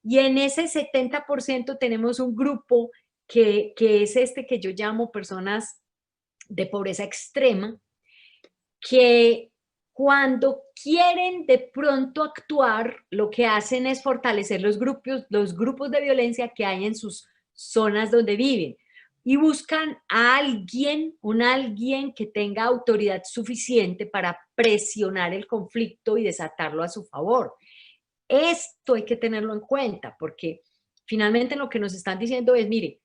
Y en ese 70% tenemos un grupo que es este que yo llamo personas de pobreza extrema, que cuando quieren de pronto actuar, lo que hacen es fortalecer los grupos de violencia que hay en sus zonas donde viven y buscan a alguien que tenga autoridad suficiente para presionar el conflicto y desatarlo a su favor. Esto hay que tenerlo en cuenta porque finalmente lo que nos están diciendo es, mire,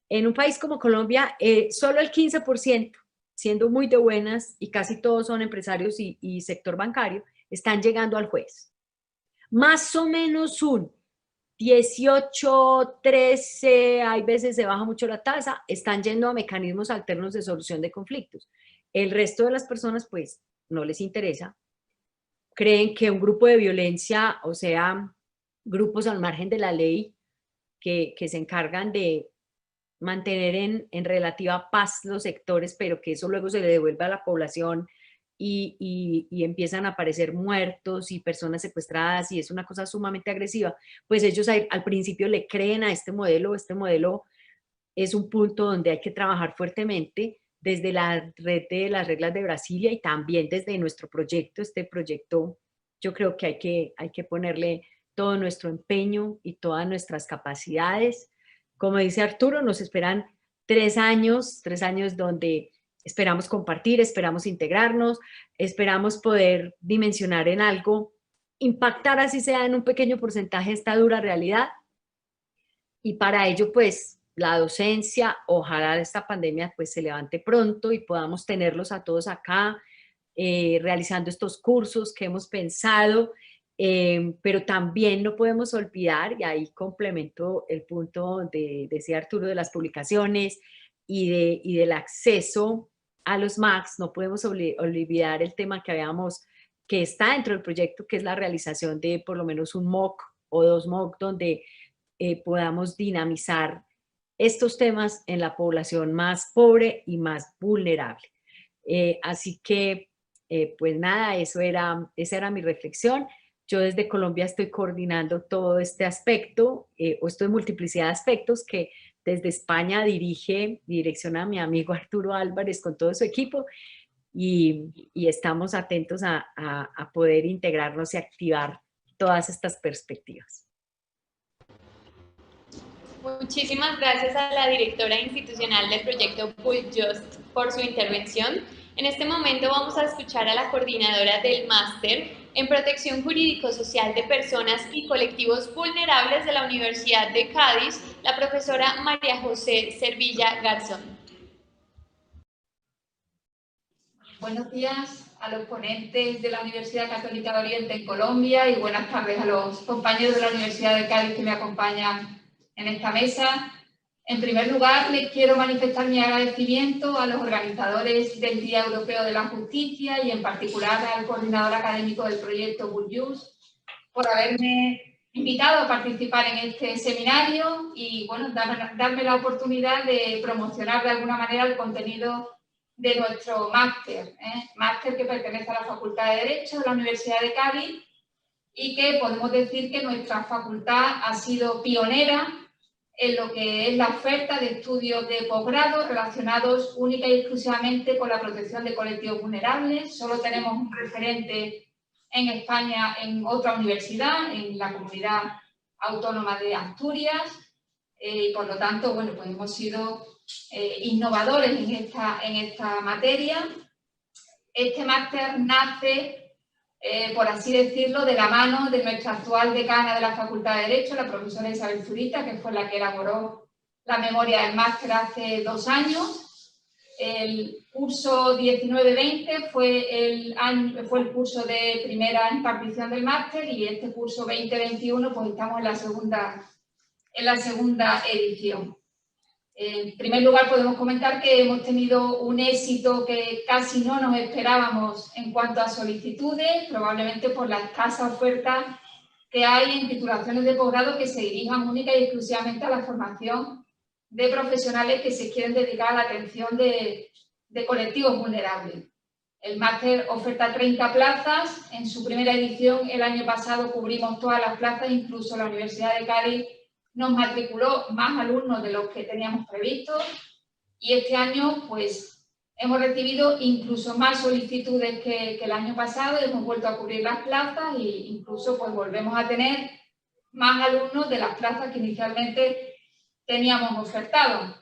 en un país como Colombia, solo el 15%, siendo muy de buenas, y casi todos son empresarios y sector bancario, están llegando al juez. Más o menos un 18, 13, hay veces se baja mucho la tasa, están yendo a mecanismos alternos de solución de conflictos. El resto de las personas, pues, no les interesa. Creen que un grupo de violencia, o sea, grupos al margen de la ley que se encargan de mantener en relativa paz los sectores, pero que eso luego se le devuelve a la población y empiezan a aparecer muertos y personas secuestradas y es una cosa sumamente agresiva, pues ellos al principio le creen a este modelo es un punto donde hay que trabajar fuertemente desde la red de las reglas de Brasilia y también desde nuestro proyecto. Este proyecto yo creo que hay que ponerle todo nuestro empeño y todas nuestras capacidades. Como dice Arturo, nos esperan 3 años donde esperamos compartir, esperamos integrarnos, esperamos poder dimensionar en algo, impactar así sea en un pequeño porcentaje esta dura realidad. Y para ello, pues, la docencia, ojalá esta pandemia pues se levante pronto y podamos tenerlos a todos acá, realizando estos cursos que hemos pensado, pero también no podemos olvidar, y ahí complemento el punto de decía Arturo, de las publicaciones y del acceso a los MACs, no podemos olvidar el tema que está dentro del proyecto, que es la realización de por lo menos un MOOC o 2 MOOC donde podamos dinamizar estos temas en la población más pobre y más vulnerable. Así que, pues nada, esa era mi reflexión. Yo desde Colombia estoy coordinando todo este aspecto, o esto de multiplicidad de aspectos que desde España direcciona a mi amigo Arturo Álvarez con todo su equipo y estamos atentos a poder integrarnos y activar todas estas perspectivas. Muchísimas gracias a la directora institucional del proyecto PulJust por su intervención. En este momento vamos a escuchar a la coordinadora del máster en Protección Jurídico-Social de Personas y Colectivos Vulnerables de la Universidad de Cádiz, la profesora María José Servilla Garzón. Buenos días a los ponentes de la Universidad Católica de Oriente en Colombia y buenas tardes a los compañeros de la Universidad de Cádiz que me acompañan en esta mesa. En primer lugar, les quiero manifestar mi agradecimiento a los organizadores del Día Europeo de la Justicia y en particular al coordinador académico del proyecto PulJust por haberme invitado a participar en este seminario y bueno, darme la oportunidad de promocionar de alguna manera el contenido de nuestro máster, máster que pertenece a la Facultad de Derecho de la Universidad de Cádiz y que podemos decir que nuestra facultad ha sido pionera en lo que es la oferta de estudios de posgrado relacionados única y exclusivamente con la protección de colectivos vulnerables. Solo tenemos un referente en España en otra universidad, en la Comunidad Autónoma de Asturias, y por lo tanto, bueno, pues hemos sido innovadores en esta materia. Este máster nace, por así decirlo, de la mano de nuestra actual decana de la Facultad de Derecho, la profesora Isabel Zurita, que fue la que elaboró la memoria del máster hace 2 años. El curso 19-20 fue el curso de primera impartición del máster, y este curso 20-21 pues estamos en la segunda edición. En primer lugar, podemos comentar que hemos tenido un éxito que casi no nos esperábamos en cuanto a solicitudes, probablemente por la escasa oferta que hay en titulaciones de posgrado que se dirijan única y exclusivamente a la formación de profesionales que se quieren dedicar a la atención de colectivos vulnerables. El máster oferta 30 plazas. En su primera edición, el año pasado, cubrimos todas las plazas, incluso la Universidad de Cádiz nos matriculó más alumnos de los que teníamos previstos, y este año pues hemos recibido incluso más solicitudes que el año pasado, y hemos vuelto a cubrir las plazas, e incluso pues volvemos a tener más alumnos de las plazas que inicialmente teníamos ofertado.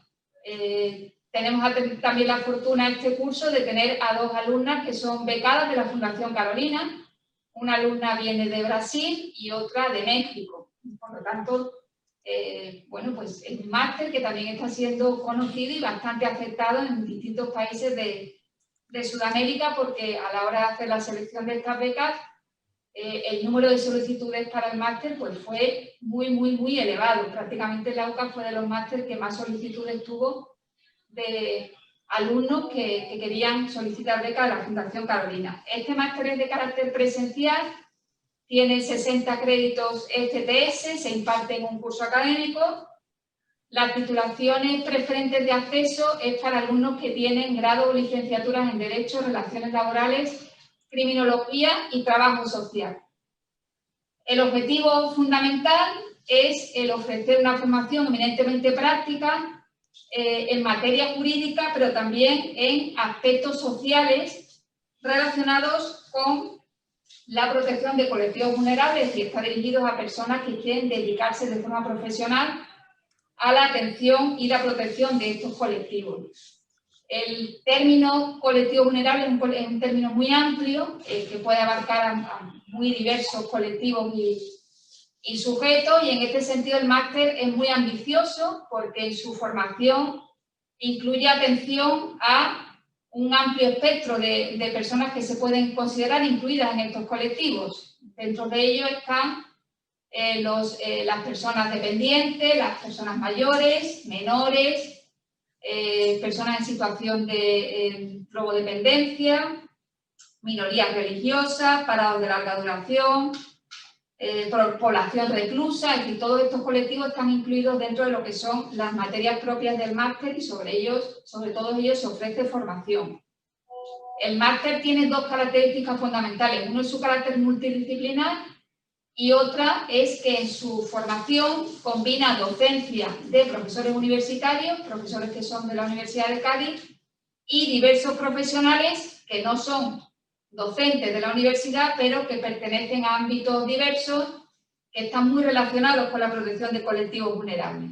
Tenemos también la fortuna este curso de tener a 2 alumnas que son becadas de la Fundación Carolina. Una alumna viene de Brasil y otra de México. Por lo tanto, bueno, pues es un máster que también está siendo conocido y bastante aceptado en distintos países de Sudamérica, porque a la hora de hacer la selección de estas becas, el número de solicitudes para el máster pues fue muy elevado. Prácticamente la UCA fue de los másteres que más solicitudes tuvo de alumnos que querían solicitar beca a la Fundación Carolina. Este máster es de carácter presencial, tiene 60 créditos ECTS, se imparte en un curso académico. Las titulaciones preferentes de acceso es para alumnos que tienen grado o licenciaturas en Derecho, Relaciones Laborales, Criminología y Trabajo Social. El objetivo fundamental es el ofrecer una formación eminentemente práctica en materia jurídica, pero también en aspectos sociales relacionados con la protección de colectivos vulnerables, y está dirigido a personas que quieren dedicarse de forma profesional a la atención y la protección de estos colectivos. El término colectivo vulnerable es un término muy amplio que puede abarcar a muy diversos colectivos y sujetos, y en este sentido el máster es muy ambicioso porque en su formación incluye atención a un amplio espectro de personas que se pueden considerar incluidas en estos colectivos. Dentro de ellos están las personas dependientes, las personas mayores, menores, personas en situación de drogodependencia, minorías religiosas, parados de larga duración, población reclusa. Es decir, todos estos colectivos están incluidos dentro de lo que son las materias propias del máster, y sobre todos ellos se ofrece formación. El máster tiene 2 características fundamentales. Uno es su carácter multidisciplinar, y otra es que en su formación combina docencia de profesores universitarios, profesores que son de la Universidad de Cádiz, y diversos profesionales que no son docentes de la universidad, pero que pertenecen a ámbitos diversos que están muy relacionados con la protección de colectivos vulnerables.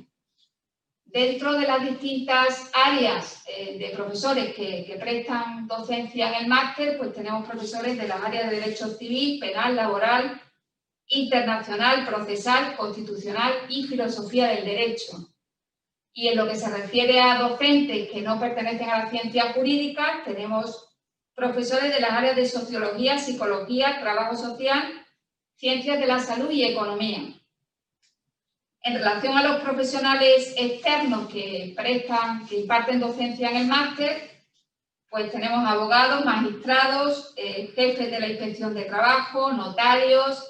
Dentro de las distintas áreas de profesores que prestan docencia en el máster, pues tenemos profesores de las áreas de Derecho Civil, Penal, Laboral, Internacional, Procesal, Constitucional y Filosofía del Derecho. Y en lo que se refiere a docentes que no pertenecen a la ciencia jurídica, tenemos profesores de las áreas de Sociología, Psicología, Trabajo Social, Ciencias de la Salud y Economía. En relación a los profesionales externos que imparten docencia en el máster, pues tenemos abogados, magistrados, jefes de la Inspección de Trabajo, notarios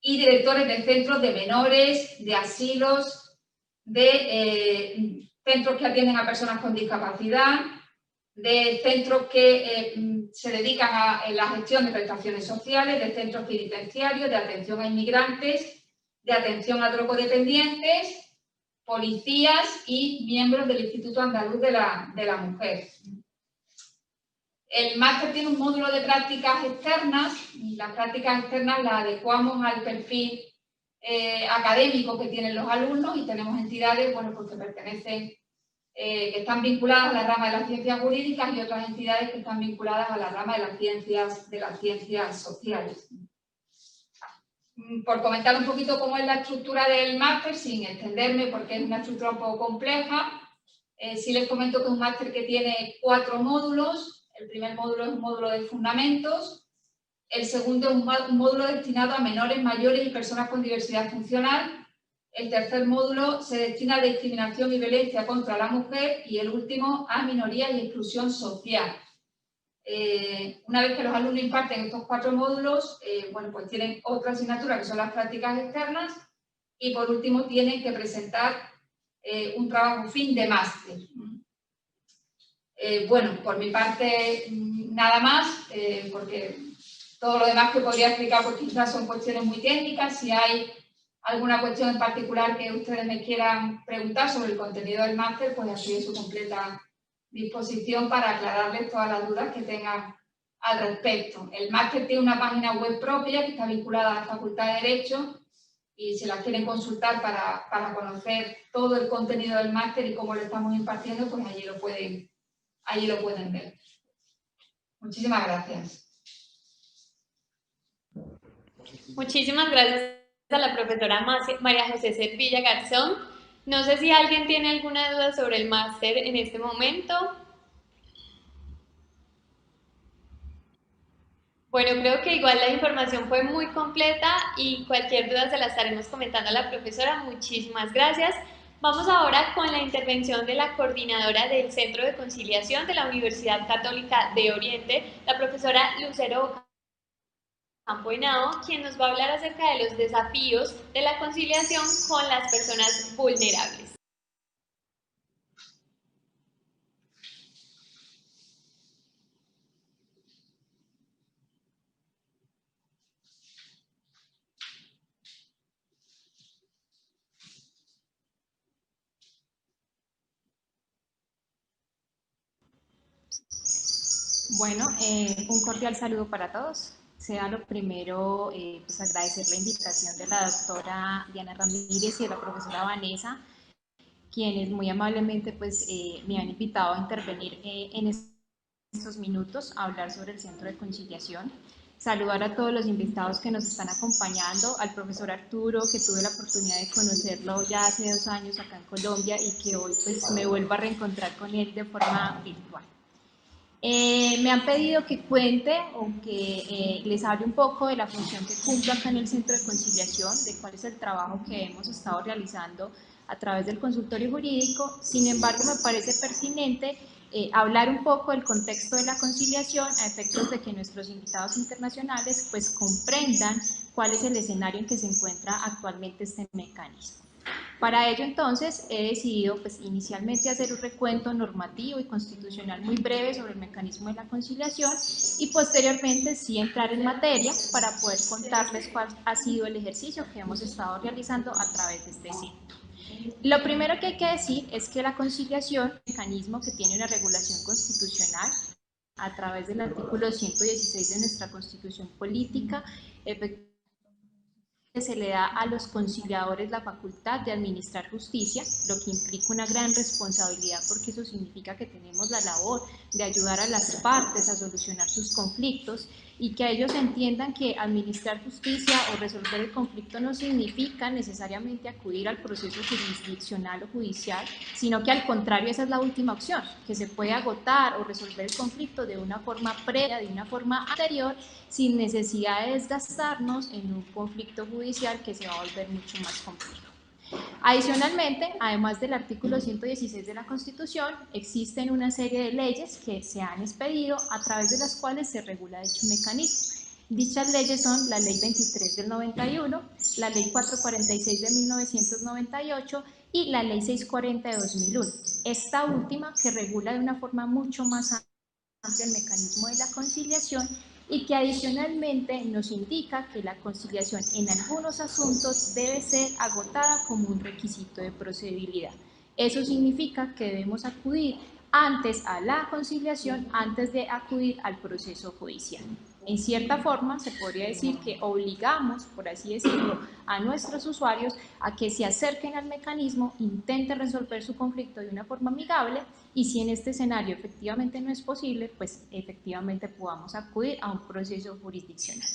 y directores de centros de menores, de asilos, de centros que atienden a personas con discapacidad, de centros que se dedican a la gestión de prestaciones sociales, de centros penitenciarios, de atención a inmigrantes, de atención a drogodependientes, policías y miembros del Instituto Andaluz de la Mujer. El máster tiene un módulo de prácticas externas, y las prácticas externas las adecuamos al perfil académico que tienen los alumnos y tenemos entidades, bueno, pues que pertenecen, que están vinculadas a la rama de las ciencias jurídicas y otras entidades que están vinculadas a la rama de las ciencias sociales. Por comentar un poquito cómo es la estructura del máster, sin extenderme porque es una estructura un poco compleja, sí les comento que es un máster que tiene 4 módulos. El primer módulo es un módulo de fundamentos, el segundo es un módulo destinado a menores, mayores y personas con diversidad funcional, el tercer módulo se destina a discriminación y violencia contra la mujer y el último a minorías y exclusión social. Una vez que los alumnos imparten estos 4 módulos, bueno, pues tienen otra asignatura que son las prácticas externas y por último tienen que presentar un trabajo fin de máster. Bueno, por mi parte nada más, porque todo lo demás que podría explicar pues quizás son cuestiones muy técnicas. Si hay alguna cuestión en particular que ustedes me quieran preguntar sobre el contenido del máster, pues estoy a su completa disposición para aclararles todas las dudas que tengan al respecto. El máster tiene una página web propia que está vinculada a la Facultad de Derecho y si la quieren consultar para conocer todo el contenido del máster y cómo lo estamos impartiendo, pues allí lo pueden ver. Muchísimas gracias. Muchísimas gracias a la profesora María José Servilla Garzón. No sé si alguien tiene alguna duda sobre el máster en este momento. Bueno, creo que igual la información fue muy completa y cualquier duda se la estaremos comentando a la profesora. Muchísimas gracias. Vamos ahora con la intervención de la coordinadora del Centro de Conciliación de la Universidad Católica de Oriente, la profesora Lucero Campo Henao, quien nos va a hablar acerca de los desafíos de la conciliación con las personas vulnerables. Bueno, un cordial saludo para todos. Sea lo primero, pues agradecer la invitación de la doctora Diana Ramírez y de la profesora Vanessa, quienes muy amablemente pues, me han invitado a intervenir en estos minutos a hablar sobre el Centro de Conciliación. Saludar a todos los invitados que nos están acompañando, al profesor Arturo, que tuve la oportunidad de conocerlo ya hace 2 años acá en Colombia y que hoy pues, me vuelvo a reencontrar con él de forma virtual. Me han pedido que cuente o que les hable un poco de la función que cumplo acá en el Centro de Conciliación, de cuál es el trabajo que hemos estado realizando a través del consultorio jurídico. Sin embargo, me parece pertinente hablar un poco del contexto de la conciliación a efectos de que nuestros invitados internacionales pues comprendan cuál es el escenario en que se encuentra actualmente este mecanismo. Para ello, entonces, he decidido pues, inicialmente hacer un recuento normativo y constitucional muy breve sobre el mecanismo de la conciliación y posteriormente sí entrar en materia para poder contarles cuál ha sido el ejercicio que hemos estado realizando a través de este centro. Lo primero que hay que decir es que la conciliación es un mecanismo que tiene una regulación constitucional a través del artículo 116 de nuestra Constitución Política. Se le da a los conciliadores la facultad de administrar justicia, lo que implica una gran responsabilidad porque eso significa que tenemos la labor de ayudar a las partes a solucionar sus conflictos y que ellos entiendan que administrar justicia o resolver el conflicto no significa necesariamente acudir al proceso jurisdiccional o judicial, sino que al contrario esa es la última opción, que se puede agotar o resolver el conflicto de una forma previa, de una forma anterior, sin necesidad de desgastarnos en un conflicto judicial que se va a volver mucho más complejo. Adicionalmente, además del artículo 116 de la Constitución, existen una serie de leyes que se han expedido a través de las cuales se regula dicho mecanismo. Dichas leyes son la Ley 23 del 91, la Ley 446 de 1998 y la Ley 640 de 2001. Esta última que regula de una forma mucho más amplia el mecanismo de la conciliación y que adicionalmente nos indica que la conciliación en algunos asuntos debe ser agotada como un requisito de procedibilidad. Eso significa que debemos acudir antes a la conciliación, antes de acudir al proceso judicial. En cierta forma, se podría decir que obligamos, por así decirlo, a nuestros usuarios a que se acerquen al mecanismo, intenten resolver su conflicto de una forma amigable, y si en este escenario efectivamente no es posible, pues efectivamente podamos acudir a un proceso jurisdiccional.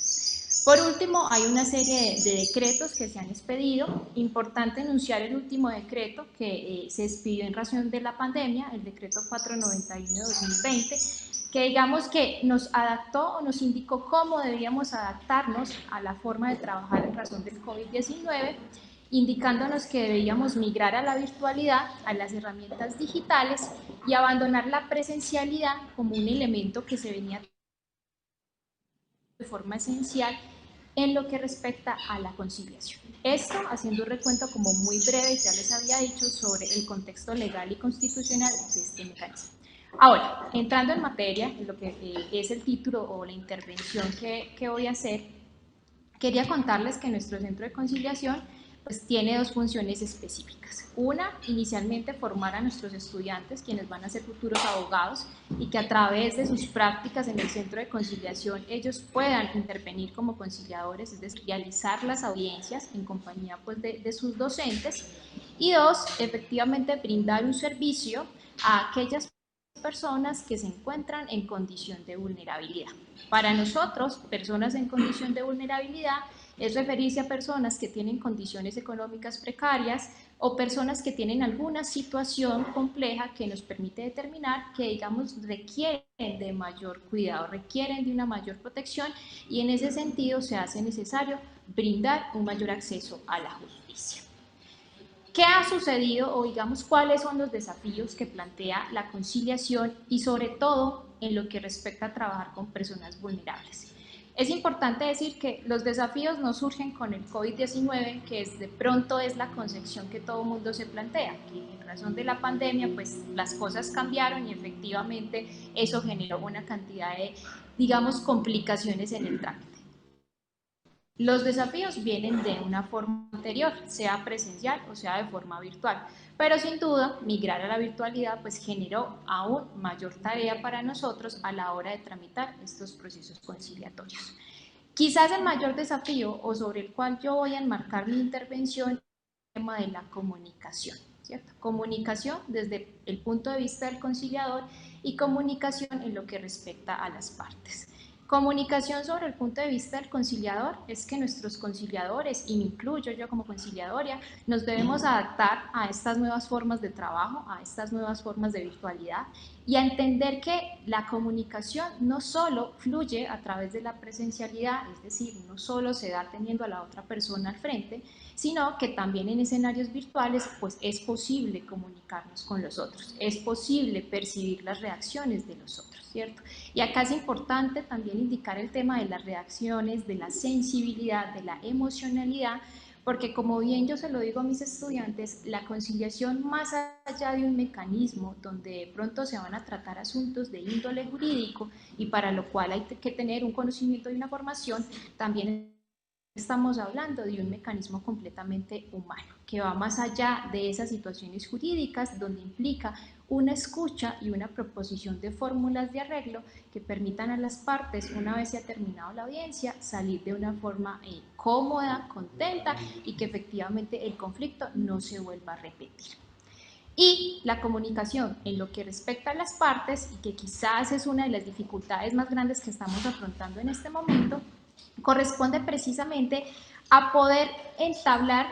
Por último, hay una serie de decretos que se han expedido. Importante enunciar el último decreto que se expidió en razón de la pandemia, el decreto 491 de 2020, que digamos que nos adaptó o nos indicó cómo debíamos adaptarnos a la forma de trabajar en razón del COVID-19, indicándonos que debíamos migrar a la virtualidad, a las herramientas digitales y abandonar la presencialidad como un elemento que se venía de forma esencial en lo que respecta a la conciliación. Esto haciendo un recuento como muy breve, ya les había dicho, sobre el contexto legal y constitucional de este mecanismo. Ahora, entrando en materia, en lo que es el título o la intervención que voy a hacer, quería contarles que nuestro centro de conciliación pues tiene dos funciones específicas. Una, inicialmente formar a nuestros estudiantes, quienes van a ser futuros abogados, y que a través de sus prácticas en el centro de conciliación ellos puedan intervenir como conciliadores, es decir, realizar las audiencias en compañía pues, de sus docentes. Y dos, efectivamente brindar un servicio a aquellas personas que se encuentran en condición de vulnerabilidad. Para nosotros, personas en condición de vulnerabilidad es referirse a personas que tienen condiciones económicas precarias o personas que tienen alguna situación compleja que nos permite determinar que, digamos, requieren de mayor cuidado, requieren de una mayor protección, y en ese sentido se hace necesario brindar un mayor acceso a la justicia. ¿Qué ha sucedido o digamos cuáles son los desafíos que plantea la conciliación y sobre todo en lo que respecta a trabajar con personas vulnerables? Es importante decir que los desafíos no surgen con el COVID-19, que de pronto es la concepción que todo el mundo se plantea, que en razón de la pandemia pues las cosas cambiaron y efectivamente eso generó una cantidad de, digamos, complicaciones en el trámite. Los desafíos vienen de una forma anterior, sea presencial o sea de forma virtual, pero sin duda migrar a la virtualidad pues generó aún mayor tarea para nosotros a la hora de tramitar estos procesos conciliatorios. Quizás el mayor desafío o sobre el cual yo voy a enmarcar mi intervención es el tema de la comunicación, ¿cierto? Comunicación desde el punto de vista del conciliador y comunicación en lo que respecta a las partes. Comunicación sobre el punto de vista del conciliador es que nuestros conciliadores, y me incluyo yo como conciliadora, nos debemos adaptar a estas nuevas formas de trabajo, a estas nuevas formas de virtualidad, y a entender que la comunicación no solo fluye a través de la presencialidad, es decir, no solo se da teniendo a la otra persona al frente, sino que también en escenarios virtuales pues es posible comunicarnos con los otros, es posible percibir las reacciones de los otros, ¿cierto? Y acá es importante también indicar el tema de las reacciones, de la sensibilidad, de la emocionalidad, porque como bien yo se lo digo a mis estudiantes, la conciliación, más allá de un mecanismo donde de pronto se van a tratar asuntos de índole jurídico y para lo cual hay que tener un conocimiento y una formación, también estamos hablando de un mecanismo completamente humano, que va más allá de esas situaciones jurídicas, donde implica una escucha y una proposición de fórmulas de arreglo que permitan a las partes, una vez se ha terminado la audiencia, salir de una forma cómoda, contenta, y que efectivamente el conflicto no se vuelva a repetir. Y la comunicación en lo que respecta a las partes, y que quizás es una de las dificultades más grandes que estamos afrontando en este momento, corresponde precisamente a poder entablar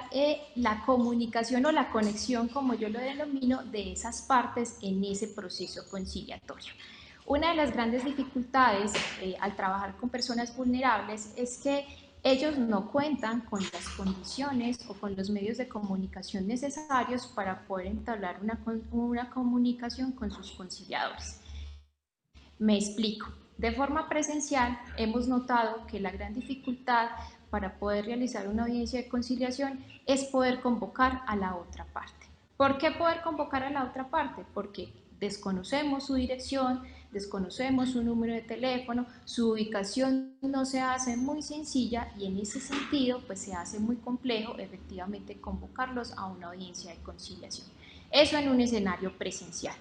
la comunicación o la conexión, como yo lo denomino, de esas partes en ese proceso conciliatorio. Una de las grandes dificultades al trabajar con personas vulnerables es que ellos no cuentan con las condiciones o con los medios de comunicación necesarios para poder entablar una comunicación con sus conciliadores. Me explico. De forma presencial, hemos notado que la gran dificultad para poder realizar una audiencia de conciliación es poder convocar a la otra parte. ¿Por qué poder convocar a la otra parte? Porque desconocemos su dirección, desconocemos su número de teléfono, su ubicación no se hace muy sencilla, y en ese sentido pues se hace muy complejo efectivamente convocarlos a una audiencia de conciliación. Eso en un escenario presencial.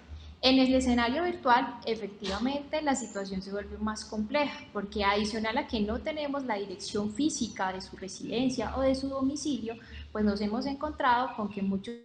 En el escenario virtual, efectivamente, la situación se vuelve más compleja, porque adicional a que no tenemos la dirección física de su residencia o de su domicilio, pues nos hemos encontrado con que muchos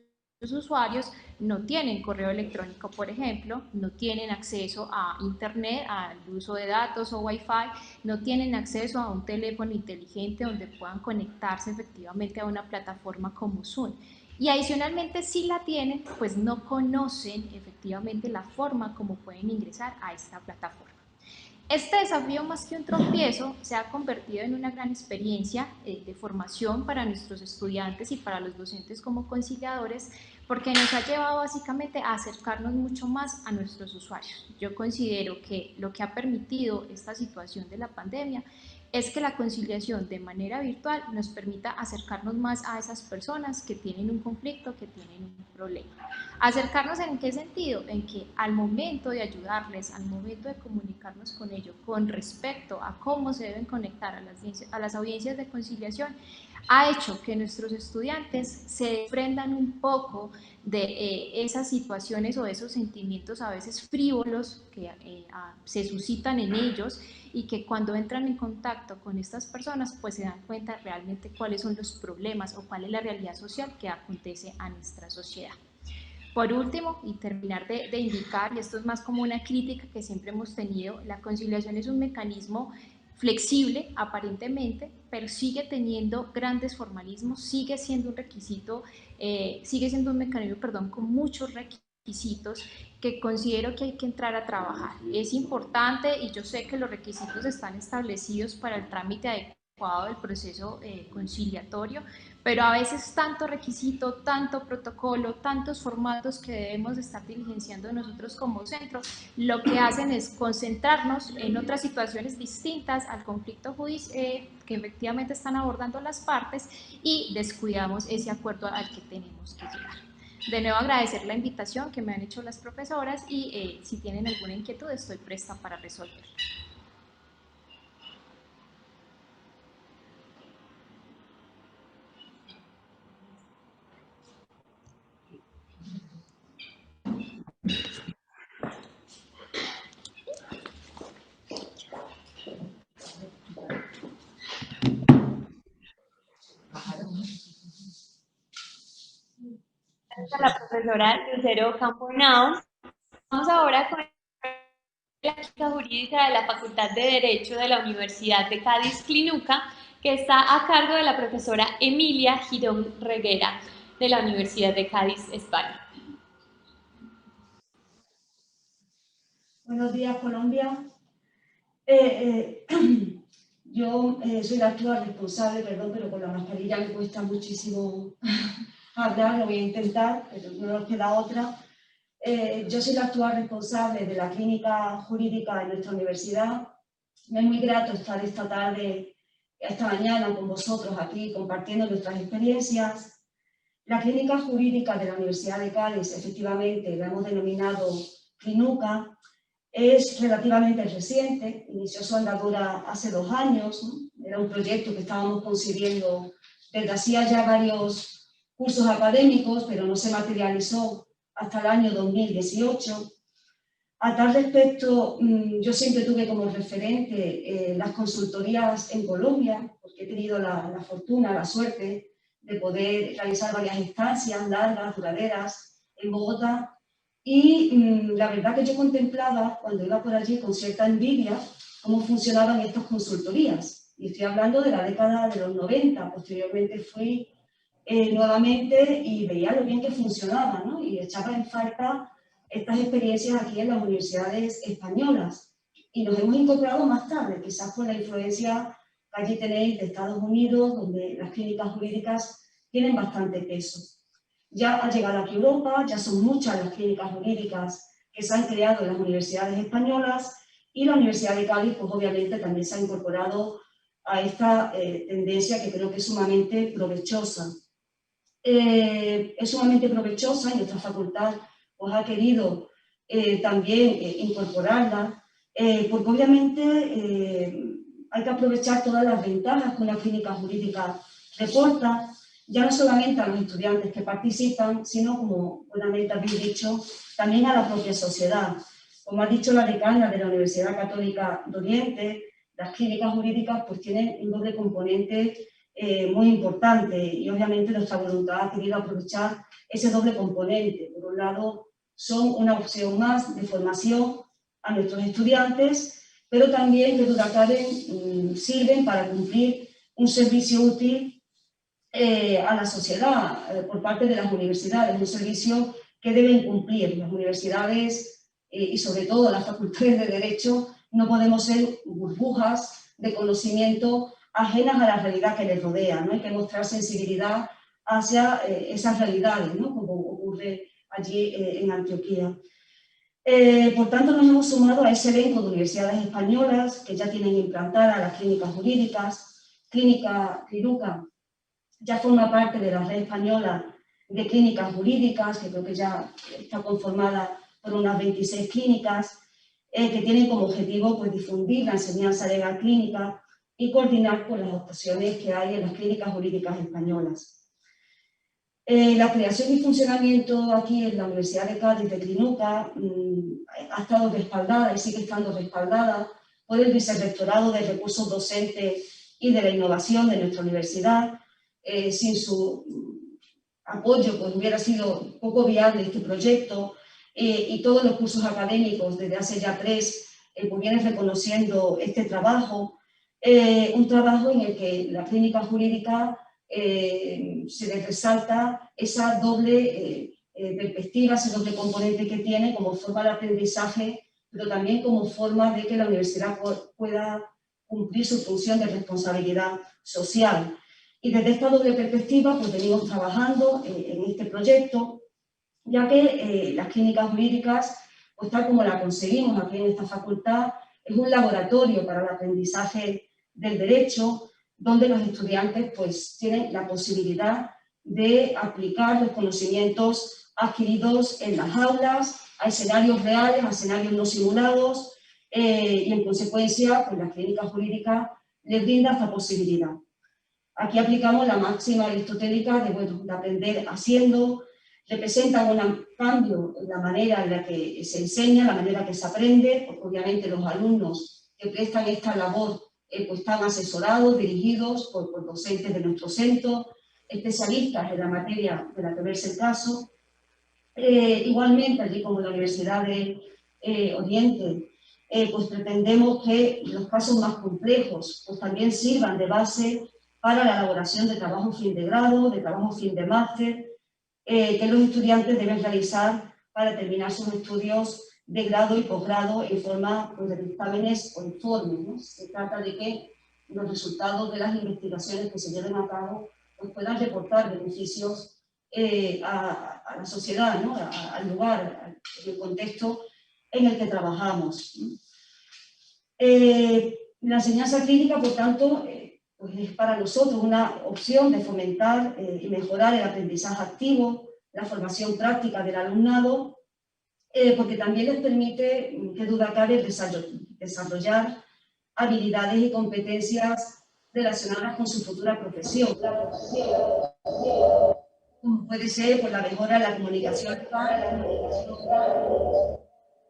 usuarios no tienen correo electrónico, por ejemplo, no tienen acceso a internet, al uso de datos o wifi, no tienen acceso a un teléfono inteligente donde puedan conectarse efectivamente a una plataforma como Zoom. Y adicionalmente, si la tienen, pues no conocen efectivamente la forma como pueden ingresar a esta plataforma. Este desafío, más que un tropiezo, se ha convertido en una gran experiencia de formación para nuestros estudiantes y para los docentes como conciliadores, porque nos ha llevado básicamente a acercarnos mucho más a nuestros usuarios. Yo considero que lo que ha permitido esta situación de la pandemia es que la conciliación de manera virtual nos permita acercarnos más a esas personas que tienen un conflicto, que tienen un problema. ¿Acercarnos en qué sentido? En que al momento de ayudarles, al momento de comunicarnos con ellos con respecto a cómo se deben conectar a las audiencias de conciliación, ha hecho que nuestros estudiantes se desprendan un poco de esas situaciones o esos sentimientos a veces frívolos que se suscitan en ellos, y que cuando entran en contacto con estas personas pues se dan cuenta realmente cuáles son los problemas o cuál es la realidad social que acontece a nuestra sociedad. Por último, y terminar de indicar, y esto es más como una crítica que siempre hemos tenido, la conciliación es un mecanismo flexible aparentemente, pero sigue teniendo grandes formalismos, sigue siendo un requisito, sigue siendo un mecanismo, perdón, con muchos requisitos que considero que hay que entrar a trabajar. Es importante, y yo sé que los requisitos están establecidos para el trámite adecuado del proceso conciliatorio, pero a veces tanto requisito, tanto protocolo, tantos formatos que debemos estar diligenciando nosotros como centro, lo que hacen es concentrarnos en otras situaciones distintas al conflicto judicial que efectivamente están abordando las partes, y descuidamos ese acuerdo al que tenemos que llegar. De nuevo, agradecer la invitación que me han hecho las profesoras, y si tienen alguna inquietud estoy presta para resolverla. A la profesora Lucero Camponao. Vamos ahora con la clínica jurídica de la Facultad de Derecho de la Universidad de Cádiz Clínuca, que está a cargo de la profesora Emilia Girón Reguera, de la Universidad de Cádiz, España. Buenos días, Colombia. Yo soy la actual responsable, perdón, pero con la mascarilla me cuesta muchísimo hablar, lo voy a intentar, pero no nos queda otra. Yo soy la actual responsable de la clínica jurídica de nuestra universidad. Me es muy grato estar esta mañana con vosotros aquí compartiendo nuestras experiencias. La clínica jurídica de la Universidad de Cádiz, efectivamente, la hemos denominado Clínuca. Es relativamente reciente, inició su andadura hace 2 años, ¿no? Era un proyecto que estábamos concibiendo desde hacía ya varios cursos académicos, pero no se materializó hasta el año 2018. A tal respecto, yo siempre tuve como referente las consultorías en Colombia, porque he tenido la fortuna, la suerte de poder realizar varias estancias largas, duraderas, en Bogotá. Y la verdad que yo contemplaba, cuando iba por allí, con cierta envidia, cómo funcionaban estas consultorías. Y estoy hablando de la década de los 90, posteriormente fui nuevamente y veía lo bien que funcionaba, ¿no? Y echaba en falta estas experiencias aquí en las universidades españolas. Y nos hemos incorporado más tarde, quizás por la influencia que allí tenéis de Estados Unidos, donde las clínicas jurídicas tienen bastante peso. Ya ha llegado aquí a Europa, ya son muchas las clínicas jurídicas que se han creado en las universidades españolas, y la Universidad de Cádiz, pues obviamente también se ha incorporado a esta tendencia que creo que es sumamente provechosa. Es sumamente provechosa y nuestra facultad pues, ha querido también incorporarla, porque obviamente hay que aprovechar todas las ventajas que una clínica jurídica reporta. ya no solamente a los estudiantes que participan, sino, como buenamente habéis dicho, también a la propia sociedad. Como ha dicho la decana de la Universidad Católica de Oriente, las clínicas jurídicas pues tienen un doble componente muy importante, y obviamente nuestra voluntad ha querido aprovechar ese doble componente. Por un lado, son una opción más de formación a nuestros estudiantes, pero también, que duda cabe, sirven para cumplir un servicio útil a la sociedad por parte de las universidades, un servicio que deben cumplir las universidades y sobre todo las facultades de Derecho. No podemos ser burbujas de conocimiento ajenas a la realidad que les rodea, ¿no? Hay que mostrar sensibilidad hacia esas realidades, ¿no? Como ocurre allí en Antioquía. Por tanto, nos hemos sumado a ese elenco de universidades españolas que ya tienen implantadas las clínicas jurídicas. Clinuca ya forma parte de la red española de clínicas jurídicas, que creo que ya está conformada por unas 26 clínicas, que tienen como objetivo pues, difundir la enseñanza legal clínica y coordinar pues, las actuaciones que hay en las clínicas jurídicas españolas. La creación y funcionamiento aquí en la Universidad de Cádiz de Clinuca ha estado respaldada y sigue estando respaldada por el Vicerrectorado de Recursos Docentes y de la Innovación de nuestra universidad. Sin su apoyo pues hubiera sido poco viable este proyecto, y todos los cursos académicos desde hace ya 3 pues vienen reconociendo este trabajo, un trabajo en el que la clínica jurídica se les resalta esa doble perspectiva, ese doble componente que tiene como forma de aprendizaje, pero también como forma de que la universidad pueda cumplir su función de responsabilidad social. Y desde esta doble perspectiva pues venimos trabajando en este proyecto, ya que las clínicas jurídicas, pues tal como la conseguimos aquí en esta facultad, es un laboratorio para el aprendizaje del derecho, donde los estudiantes pues tienen la posibilidad de aplicar los conocimientos adquiridos en las aulas, a escenarios reales, a escenarios no simulados, y en consecuencia pues la clínica jurídica les brinda esta posibilidad. Aquí aplicamos la máxima aristotélica de aprender haciendo. Representan un cambio en la manera en la que se enseña, la manera que se aprende, porque obviamente los alumnos que prestan esta labor pues están asesorados, dirigidos por docentes de nuestro centro, especialistas en la materia de la que verse el caso. Igualmente, allí como la Universidad de Oriente, pues pretendemos que los casos más complejos pues también sirvan de base para la elaboración de trabajo fin de grado, de trabajo fin de máster, que los estudiantes deben realizar para terminar sus estudios de grado y posgrado en forma pues, de dictámenes o informes, ¿no? Se trata de que los resultados de las investigaciones que se lleven a cabo pues, puedan reportar beneficios a la sociedad, ¿no? Al lugar, al contexto en el que trabajamos. La enseñanza clínica, por tanto, pues es para nosotros una opción de fomentar y mejorar el aprendizaje activo, la formación práctica del alumnado, porque también les permite, qué duda cabe, desarrollar habilidades y competencias relacionadas con su futura profesión. Como puede ser pues, la mejora de la comunicación.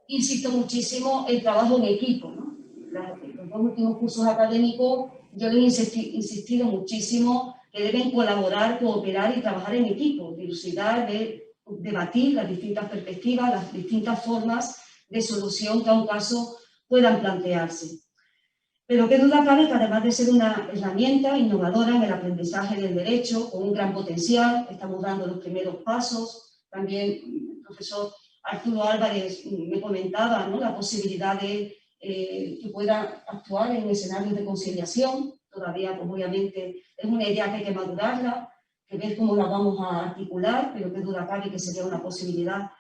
Insisto muchísimo el trabajo en equipo, ¿no? Los 2 últimos cursos académicos yo les he insistido muchísimo que deben colaborar, cooperar y trabajar en equipo, dilucidar, debatir las distintas perspectivas, las distintas formas de solución que a un caso puedan plantearse. Pero qué duda cabe que además de ser una herramienta innovadora en el aprendizaje del derecho, con un gran potencial, estamos dando los primeros pasos. También el profesor Arturo Álvarez me comentaba, ¿no?, la posibilidad de que pueda actuar en escenarios de conciliación. Todavía, pues, obviamente, es una idea que hay que madurarla, que ver cómo la vamos a articular, pero qué duda cabe que sería una posibilidad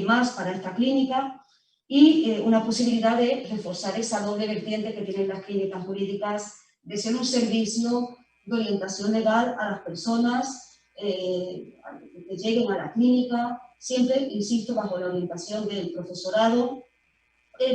más para esta clínica, y una posibilidad de reforzar esa doble vertiente que tienen las clínicas jurídicas de ser un servicio de orientación legal a las personas que lleguen a la clínica, siempre, insisto, bajo la orientación del profesorado,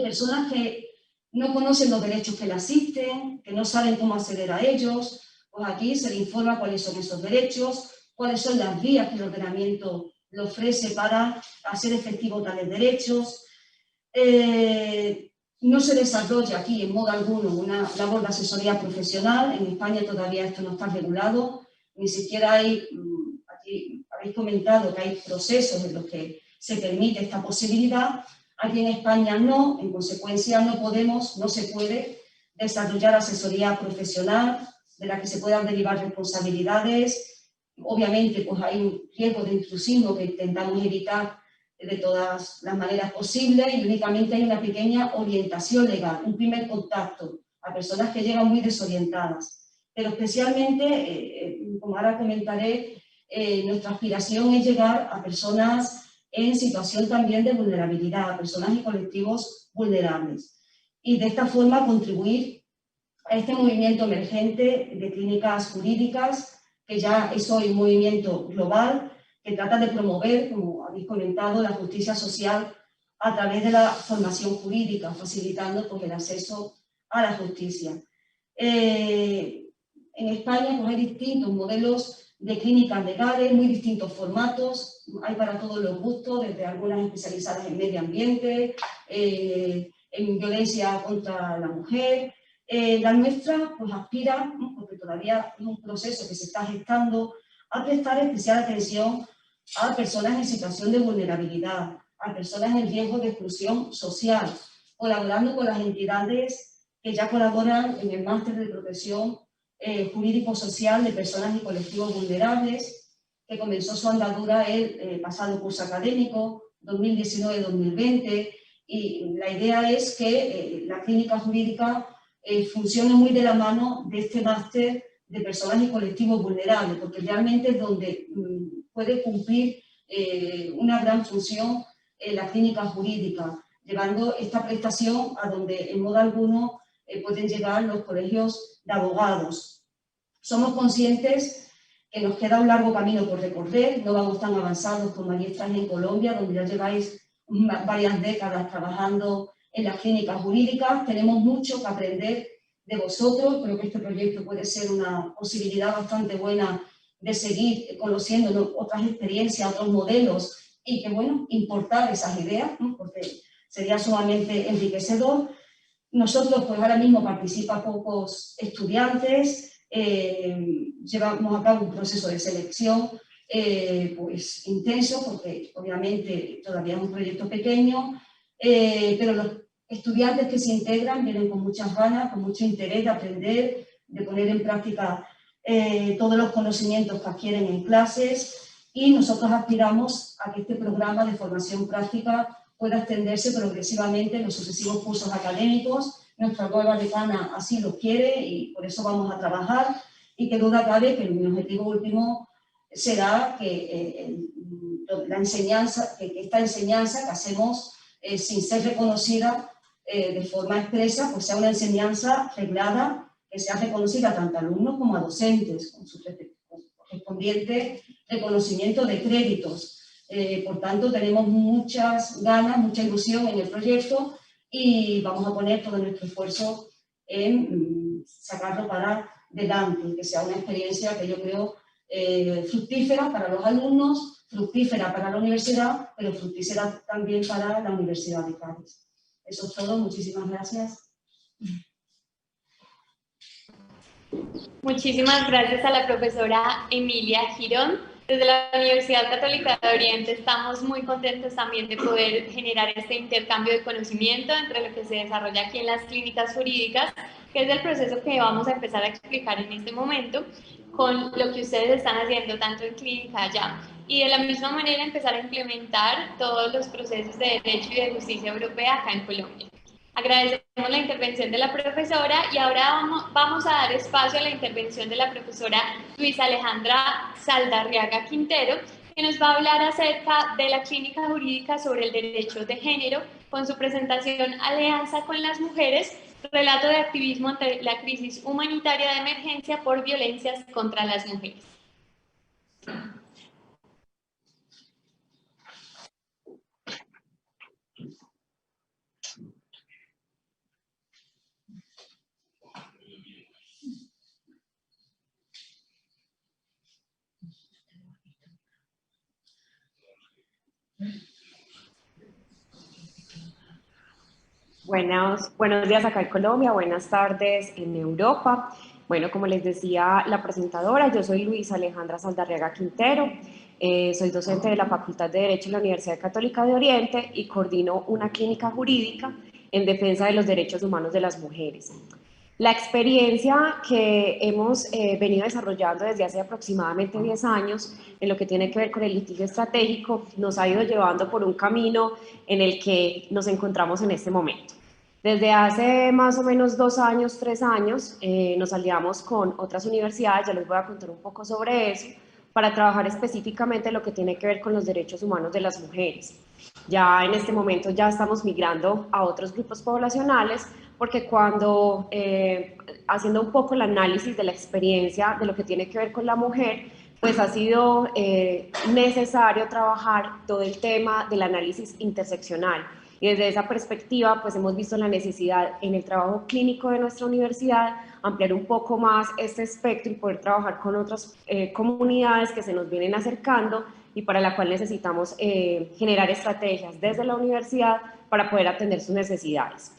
personas que no conocen los derechos que le asisten, que no saben cómo acceder a ellos, Pues aquí se le informa cuáles son esos derechos, cuáles son las vías que el ordenamiento le ofrece para hacer efectivos tales derechos. No se desarrolla aquí en modo alguno una labor de asesoría profesional. En España todavía esto no está regulado, ni siquiera hay, aquí habéis comentado que hay procesos en los que se permite esta posibilidad. Aquí en España no, en consecuencia no se puede desarrollar asesoría profesional de la que se puedan derivar responsabilidades. Obviamente pues hay un riesgo de intrusismo que intentamos evitar de todas las maneras posibles, y únicamente hay una pequeña orientación legal, un primer contacto a personas que llegan muy desorientadas. Pero especialmente, como ahora comentaré, nuestra aspiración es llegar a personas en situación también de vulnerabilidad, a personas y colectivos vulnerables. Y de esta forma contribuir a este movimiento emergente de clínicas jurídicas, que ya es hoy un movimiento global, que trata de promover, como habéis comentado, la justicia social a través de la formación jurídica, facilitando pues, el acceso a la justicia. En España pues, hay distintos modelos de clínicas legales, muy distintos formatos, hay para todos los gustos, desde algunas especializadas en medio ambiente, en violencia contra la mujer. La nuestra pues, aspira, porque todavía es un proceso que se está gestando, a prestar especial atención a personas en situación de vulnerabilidad, a personas en riesgo de exclusión social, colaborando con las entidades que ya colaboran en el máster de protección jurídico-social de personas y colectivos vulnerables, que comenzó su andadura el pasado curso académico, 2019-2020, y la idea es que la clínica jurídica funcione muy de la mano de este máster de personas y colectivos vulnerables, porque realmente es donde puede cumplir una gran función la clínica jurídica, llevando esta prestación a donde en modo alguno pueden llegar los colegios de abogados. Somos conscientes que nos queda un largo camino por recorrer, no vamos tan avanzados como allí estáis en Colombia, donde ya lleváis varias décadas trabajando en las clínicas jurídicas. Tenemos mucho que aprender de vosotros. Creo que este proyecto puede ser una posibilidad bastante buena de seguir conociendo otras experiencias, otros modelos, y que, bueno, importar esas ideas, ¿no? Porque sería sumamente enriquecedor. Nosotros, pues ahora mismo participan pocos estudiantes, llevamos a cabo un proceso de selección pues intenso, porque obviamente todavía es un proyecto pequeño, pero los estudiantes que se integran vienen con muchas ganas, con mucho interés de aprender, de poner en práctica todos los conocimientos que adquieren en clases, y nosotros aspiramos a que este programa de formación práctica pueda extenderse progresivamente en los sucesivos cursos académicos. Nuestra nueva decana así lo quiere y por eso vamos a trabajar, y que duda cabe que mi objetivo último será que esta enseñanza que hacemos sin ser reconocida de forma expresa, pues sea una enseñanza reglada, que sea reconocida tanto a alumnos como a docentes, con su correspondiente reconocimiento de créditos. Por tanto, tenemos muchas ganas, mucha ilusión en el proyecto, y vamos a poner todo nuestro esfuerzo en sacarlo para adelante, que sea una experiencia que yo creo fructífera para los alumnos, fructífera para la universidad, pero fructífera también para la Universidad de Cádiz. Eso es todo, muchísimas gracias. Muchísimas gracias a la profesora Emilia Girón. Desde la Universidad Católica de Oriente estamos muy contentos también de poder generar este intercambio de conocimiento entre lo que se desarrolla aquí en las clínicas jurídicas, que es el proceso que vamos a empezar a explicar en este momento, con lo que ustedes están haciendo tanto en clínica allá. Y de la misma manera empezar a implementar todos los procesos de derecho y de justicia europea acá en Colombia. Agradecemos la intervención de la profesora y ahora vamos a dar espacio a la intervención de la profesora Luisa Alejandra Saldarriaga Quintero, que nos va a hablar acerca de la clínica jurídica sobre el derecho de género, con su presentación Alianza con las Mujeres, relato de activismo ante la crisis humanitaria de emergencia por violencias contra las mujeres. Buenos días acá en Colombia, buenas tardes en Europa. Bueno, como les decía la presentadora, yo soy Luisa Alejandra Saldarriaga Quintero, soy docente de la Facultad de Derecho de la Universidad Católica de Oriente y coordino una clínica jurídica en defensa de los derechos humanos de las mujeres. La experiencia que hemos venido desarrollando desde hace aproximadamente 10 años en lo que tiene que ver con el litigio estratégico nos ha ido llevando por un camino en el que nos encontramos en este momento. Desde hace más o menos 2 años, 3 años, nos aliamos con otras universidades, ya les voy a contar un poco sobre eso, para trabajar específicamente lo que tiene que ver con los derechos humanos de las mujeres. Ya en este momento ya estamos migrando a otros grupos poblacionales, porque cuando, haciendo un poco el análisis de la experiencia de lo que tiene que ver con la mujer, pues ha sido necesario trabajar todo el tema del análisis interseccional. Y desde esa perspectiva, pues hemos visto la necesidad en el trabajo clínico de nuestra universidad ampliar un poco más este espectro y poder trabajar con otras comunidades que se nos vienen acercando y para la cual necesitamos generar estrategias desde la universidad para poder atender sus necesidades.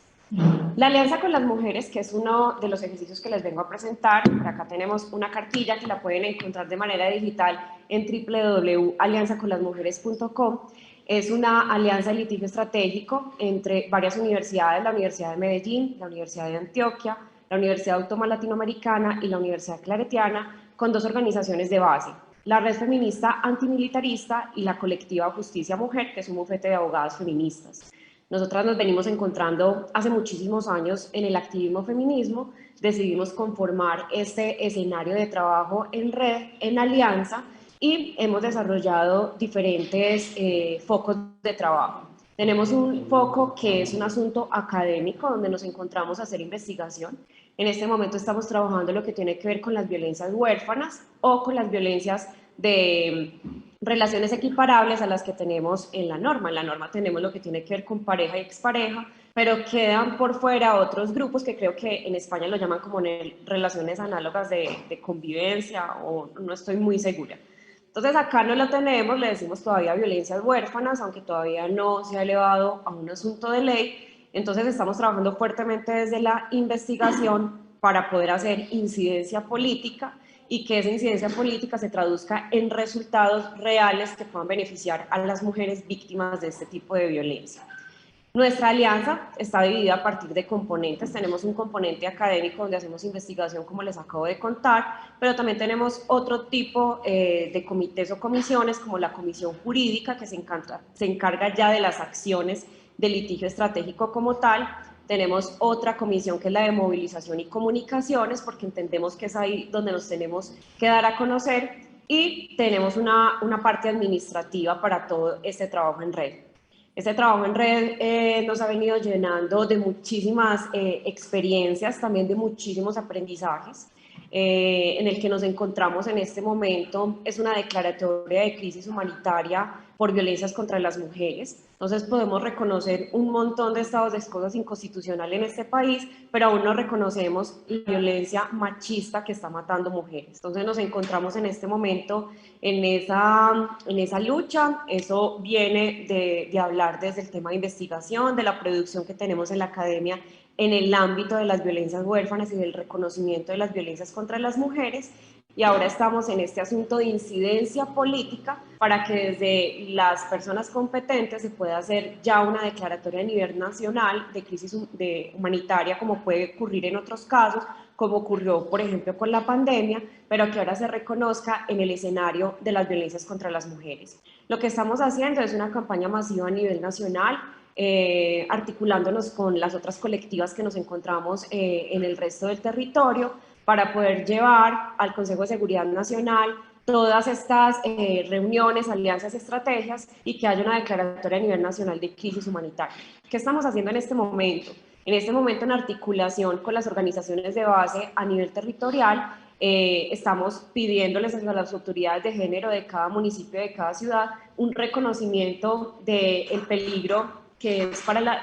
La alianza con las mujeres, que es uno de los ejercicios que les vengo a presentar, por acá tenemos una cartilla que la pueden encontrar de manera digital en www.alianzaconlasmujeres.com. Es una alianza de litigio estratégico entre varias universidades, la Universidad de Medellín, la Universidad de Antioquia, la Universidad Autónoma Latinoamericana y la Universidad Claretiana, con 2 organizaciones de base, la Red Feminista Antimilitarista y la Colectiva Justicia Mujer, que es un bufete de abogadas feministas. Nosotras nos venimos encontrando hace muchísimos años en el activismo feminismo, decidimos conformar este escenario de trabajo en red, en alianza, y hemos desarrollado diferentes focos de trabajo. Tenemos un foco que es un asunto académico, donde nos encontramos a hacer investigación. En este momento estamos trabajando lo que tiene que ver con las violencias huérfanas o con las violencias de relaciones equiparables a las que tenemos en la norma. En la norma tenemos lo que tiene que ver con pareja y expareja, pero quedan por fuera otros grupos que creo que en España lo llaman como relaciones análogas de convivencia, o no estoy muy segura. Entonces acá no lo tenemos, le decimos todavía violencias huérfanas, aunque todavía no se ha elevado a un asunto de ley. Entonces estamos trabajando fuertemente desde la investigación para poder hacer incidencia política y que esa incidencia política se traduzca en resultados reales que puedan beneficiar a las mujeres víctimas de este tipo de violencia. Nuestra alianza está dividida a partir de componentes. Tenemos un componente académico donde hacemos investigación, como les acabo de contar, pero también tenemos otro tipo de comités o comisiones, como la comisión jurídica, que se encarga ya de las acciones de litigio estratégico como tal. Tenemos otra comisión que es la de movilización y comunicaciones, porque entendemos que es ahí donde nos tenemos que dar a conocer, y tenemos una parte administrativa para todo este trabajo en red. Este trabajo en red nos ha venido llenando de muchísimas experiencias, también de muchísimos aprendizajes. En el que nos encontramos en este momento es una declaratoria de crisis humanitaria por violencias contra las mujeres. Entonces podemos reconocer un montón de estados de cosas inconstitucionales en este país, pero aún no reconocemos la violencia machista que está matando mujeres. Entonces nos encontramos en este momento en esa lucha. Eso viene de hablar desde el tema de investigación, de la producción que tenemos en la academia en el ámbito de las violencias huérfanas y del reconocimiento de las violencias contra las mujeres. Y ahora estamos en este asunto de incidencia política para que desde las personas competentes se pueda hacer ya una declaratoria a nivel nacional de crisis humanitaria, como puede ocurrir en otros casos, como ocurrió, por ejemplo, con la pandemia, pero que ahora se reconozca en el escenario de las violencias contra las mujeres. Lo que estamos haciendo es una campaña masiva a nivel nacional, articulándonos con las otras colectivas que nos encontramos en el resto del territorio para poder llevar al Consejo de Seguridad Nacional todas estas reuniones, alianzas, estrategias, y que haya una declaratoria a nivel nacional de crisis humanitaria. ¿Qué estamos haciendo en este momento? En este momento, en articulación con las organizaciones de base a nivel territorial, estamos pidiéndoles a las autoridades de género de cada municipio, de cada ciudad, un reconocimiento del peligro que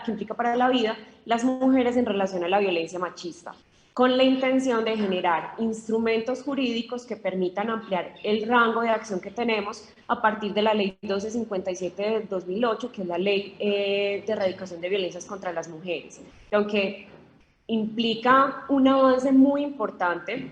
implica para la vida las mujeres en relación a la violencia machista. con la intención de generar instrumentos jurídicos que permitan ampliar el rango de acción que tenemos a partir de la Ley 1257 del 2008, que es la Ley de Erradicación de Violencias contra las Mujeres. Y aunque implica un avance muy importante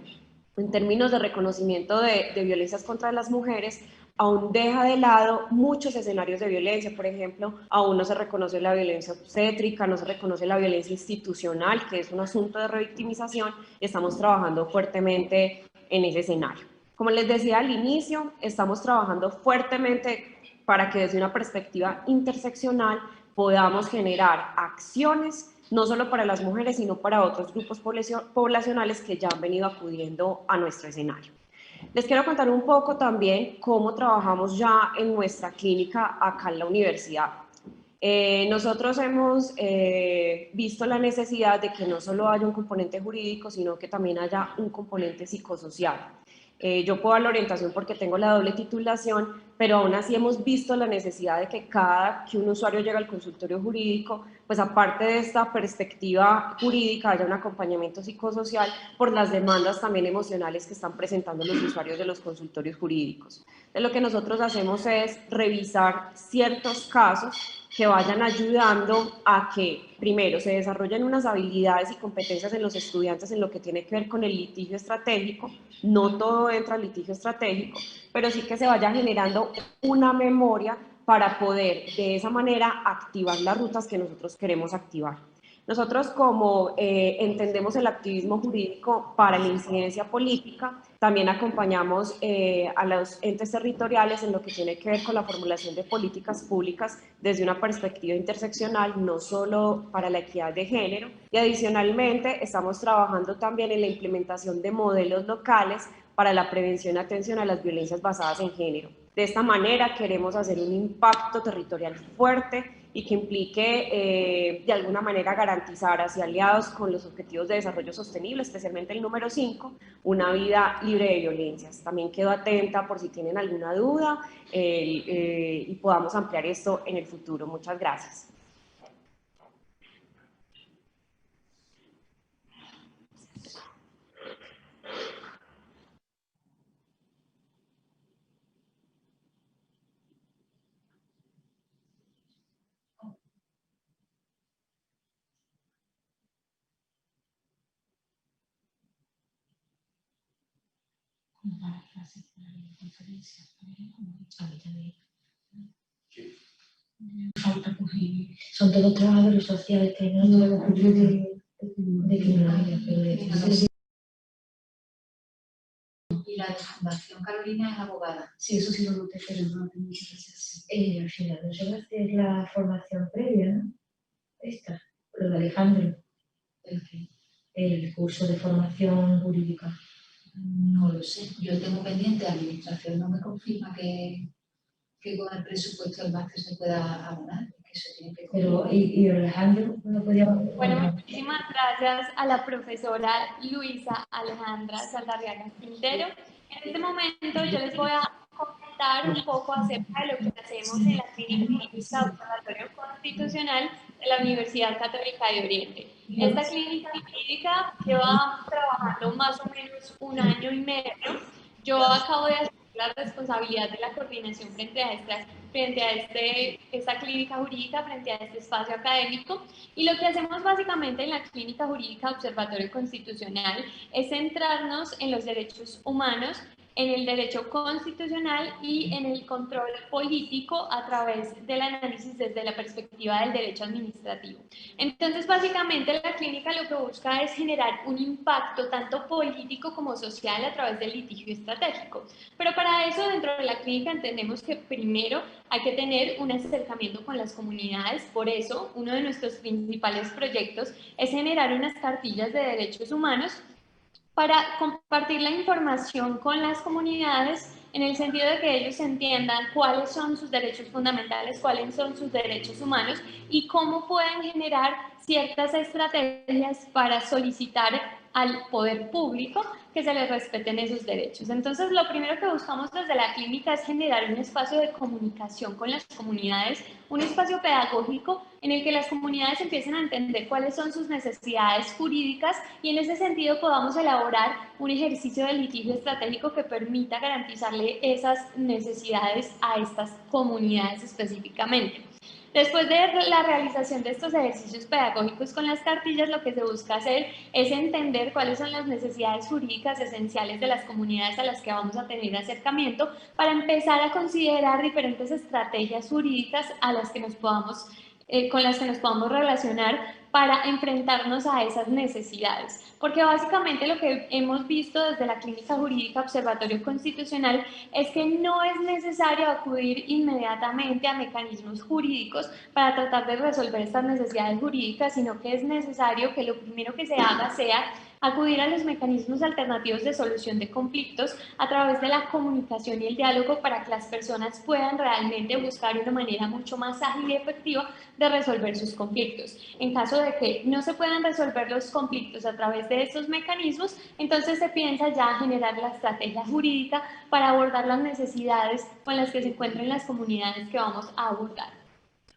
en términos de reconocimiento de violencias contra las mujeres, aún deja de lado muchos escenarios de violencia. Por ejemplo, aún no se reconoce la violencia obstétrica, no se reconoce la violencia institucional, que es un asunto de revictimización, y estamos trabajando fuertemente en ese escenario. Como les decía al inicio, estamos trabajando fuertemente para que desde una perspectiva interseccional podamos generar acciones no solo para las mujeres, sino para otros grupos poblacionales que ya han venido acudiendo a nuestro escenario. Les quiero contar un poco también cómo trabajamos ya en nuestra clínica acá en la universidad. Nosotros hemos visto la necesidad de que no solo haya un componente jurídico, sino que también haya un componente psicosocial. Yo puedo dar la orientación porque tengo la doble titulación, pero aún así hemos visto la necesidad de que cada que un usuario llega al consultorio jurídico, pues aparte de esta perspectiva jurídica, haya un acompañamiento psicosocial por las demandas también emocionales que están presentando los usuarios de los consultorios jurídicos. Entonces, lo que nosotros hacemos es revisar ciertos casos que vayan ayudando a que, primero, se desarrollen unas habilidades y competencias en los estudiantes en lo que tiene que ver con el litigio estratégico. No todo entra al litigio estratégico, pero sí que se vaya generando una memoria para poder, de esa manera, activar las rutas que nosotros queremos activar. Nosotros, como entendemos el activismo jurídico para la incidencia política, también acompañamos a los entes territoriales en lo que tiene que ver con la formulación de políticas públicas desde una perspectiva interseccional, no solo para la equidad de género, y adicionalmente estamos trabajando también en la implementación de modelos locales para la prevención y atención a las violencias basadas en género. De esta manera queremos hacer un impacto territorial fuerte y que implique de alguna manera garantizar hacia aliados con los objetivos de desarrollo sostenible, especialmente el número 5, una vida libre de violencias. También quedo atenta por si tienen alguna duda y podamos ampliar esto en el futuro. Muchas gracias. Son todos trabajadores sociales que no tenemos de criminalidad, pero de Y la de Fundación Carolina es abogada. Sí, eso sí lo noté, pero no tengo mucha presencia. Al final, no se va a hacer la formación previa, ¿no? Esta, lo de Alejandro. El curso de formación jurídica. No lo sé. Yo tengo pendiente, administración no me confirma que con el presupuesto del máster se pueda abonar. Eso tiene que Pero, ¿y Alejandro no podía...? Bueno, muchísimas gracias a la profesora Luisa Alejandra Saldarriaga Quintero. En este momento yo les voy a comentar un poco acerca de lo que hacemos en la Clínica Jurídica Observatorio Constitucional de la Universidad Católica de Oriente. Esta clínica jurídica lleva trabajando más o menos 1 año y medio. Yo acabo de asumir la responsabilidad de la coordinación frente a esta clínica jurídica, frente a este espacio académico, y lo que hacemos básicamente en la Clínica Jurídica Observatorio Constitucional es centrarnos en los derechos humanos, en el derecho constitucional y en el control político a través del análisis desde la perspectiva del derecho administrativo. Entonces, básicamente, la clínica lo que busca es generar un impacto tanto político como social a través del litigio estratégico. Pero para eso, dentro de la clínica entendemos que primero hay que tener un acercamiento con las comunidades. Por eso, uno de nuestros principales proyectos es generar unas cartillas de derechos humanos para compartir la información con las comunidades en el sentido de que ellos entiendan cuáles son sus derechos fundamentales, cuáles son sus derechos humanos y cómo pueden generar ciertas estrategias para solicitar al poder público que se les respeten esos derechos. Entonces, lo primero que buscamos desde la clínica es generar un espacio de comunicación con las comunidades, un espacio pedagógico en el que las comunidades empiecen a entender cuáles son sus necesidades jurídicas y en ese sentido podamos elaborar un ejercicio de litigio estratégico que permita garantizarle esas necesidades a estas comunidades específicamente. Después de la realización de estos ejercicios pedagógicos con las cartillas, lo que se busca hacer es entender cuáles son las necesidades jurídicas esenciales de las comunidades a las que vamos a tener acercamiento para empezar a considerar diferentes estrategias jurídicas a las que nos podamos, con las que nos podamos relacionar para enfrentarnos a esas necesidades. Porque básicamente lo que hemos visto desde la Clínica Jurídica Observatorio Constitucional es que no es necesario acudir inmediatamente a mecanismos jurídicos para tratar de resolver estas necesidades jurídicas, sino que es necesario que lo primero que se haga sea acudir a los mecanismos alternativos de solución de conflictos a través de la comunicación y el diálogo para que las personas puedan realmente buscar una manera mucho más ágil y efectiva de resolver sus conflictos. En caso de que no se puedan resolver los conflictos a través de estos mecanismos, entonces se piensa ya generar la estrategia jurídica para abordar las necesidades con las que se encuentran las comunidades que vamos a abordar.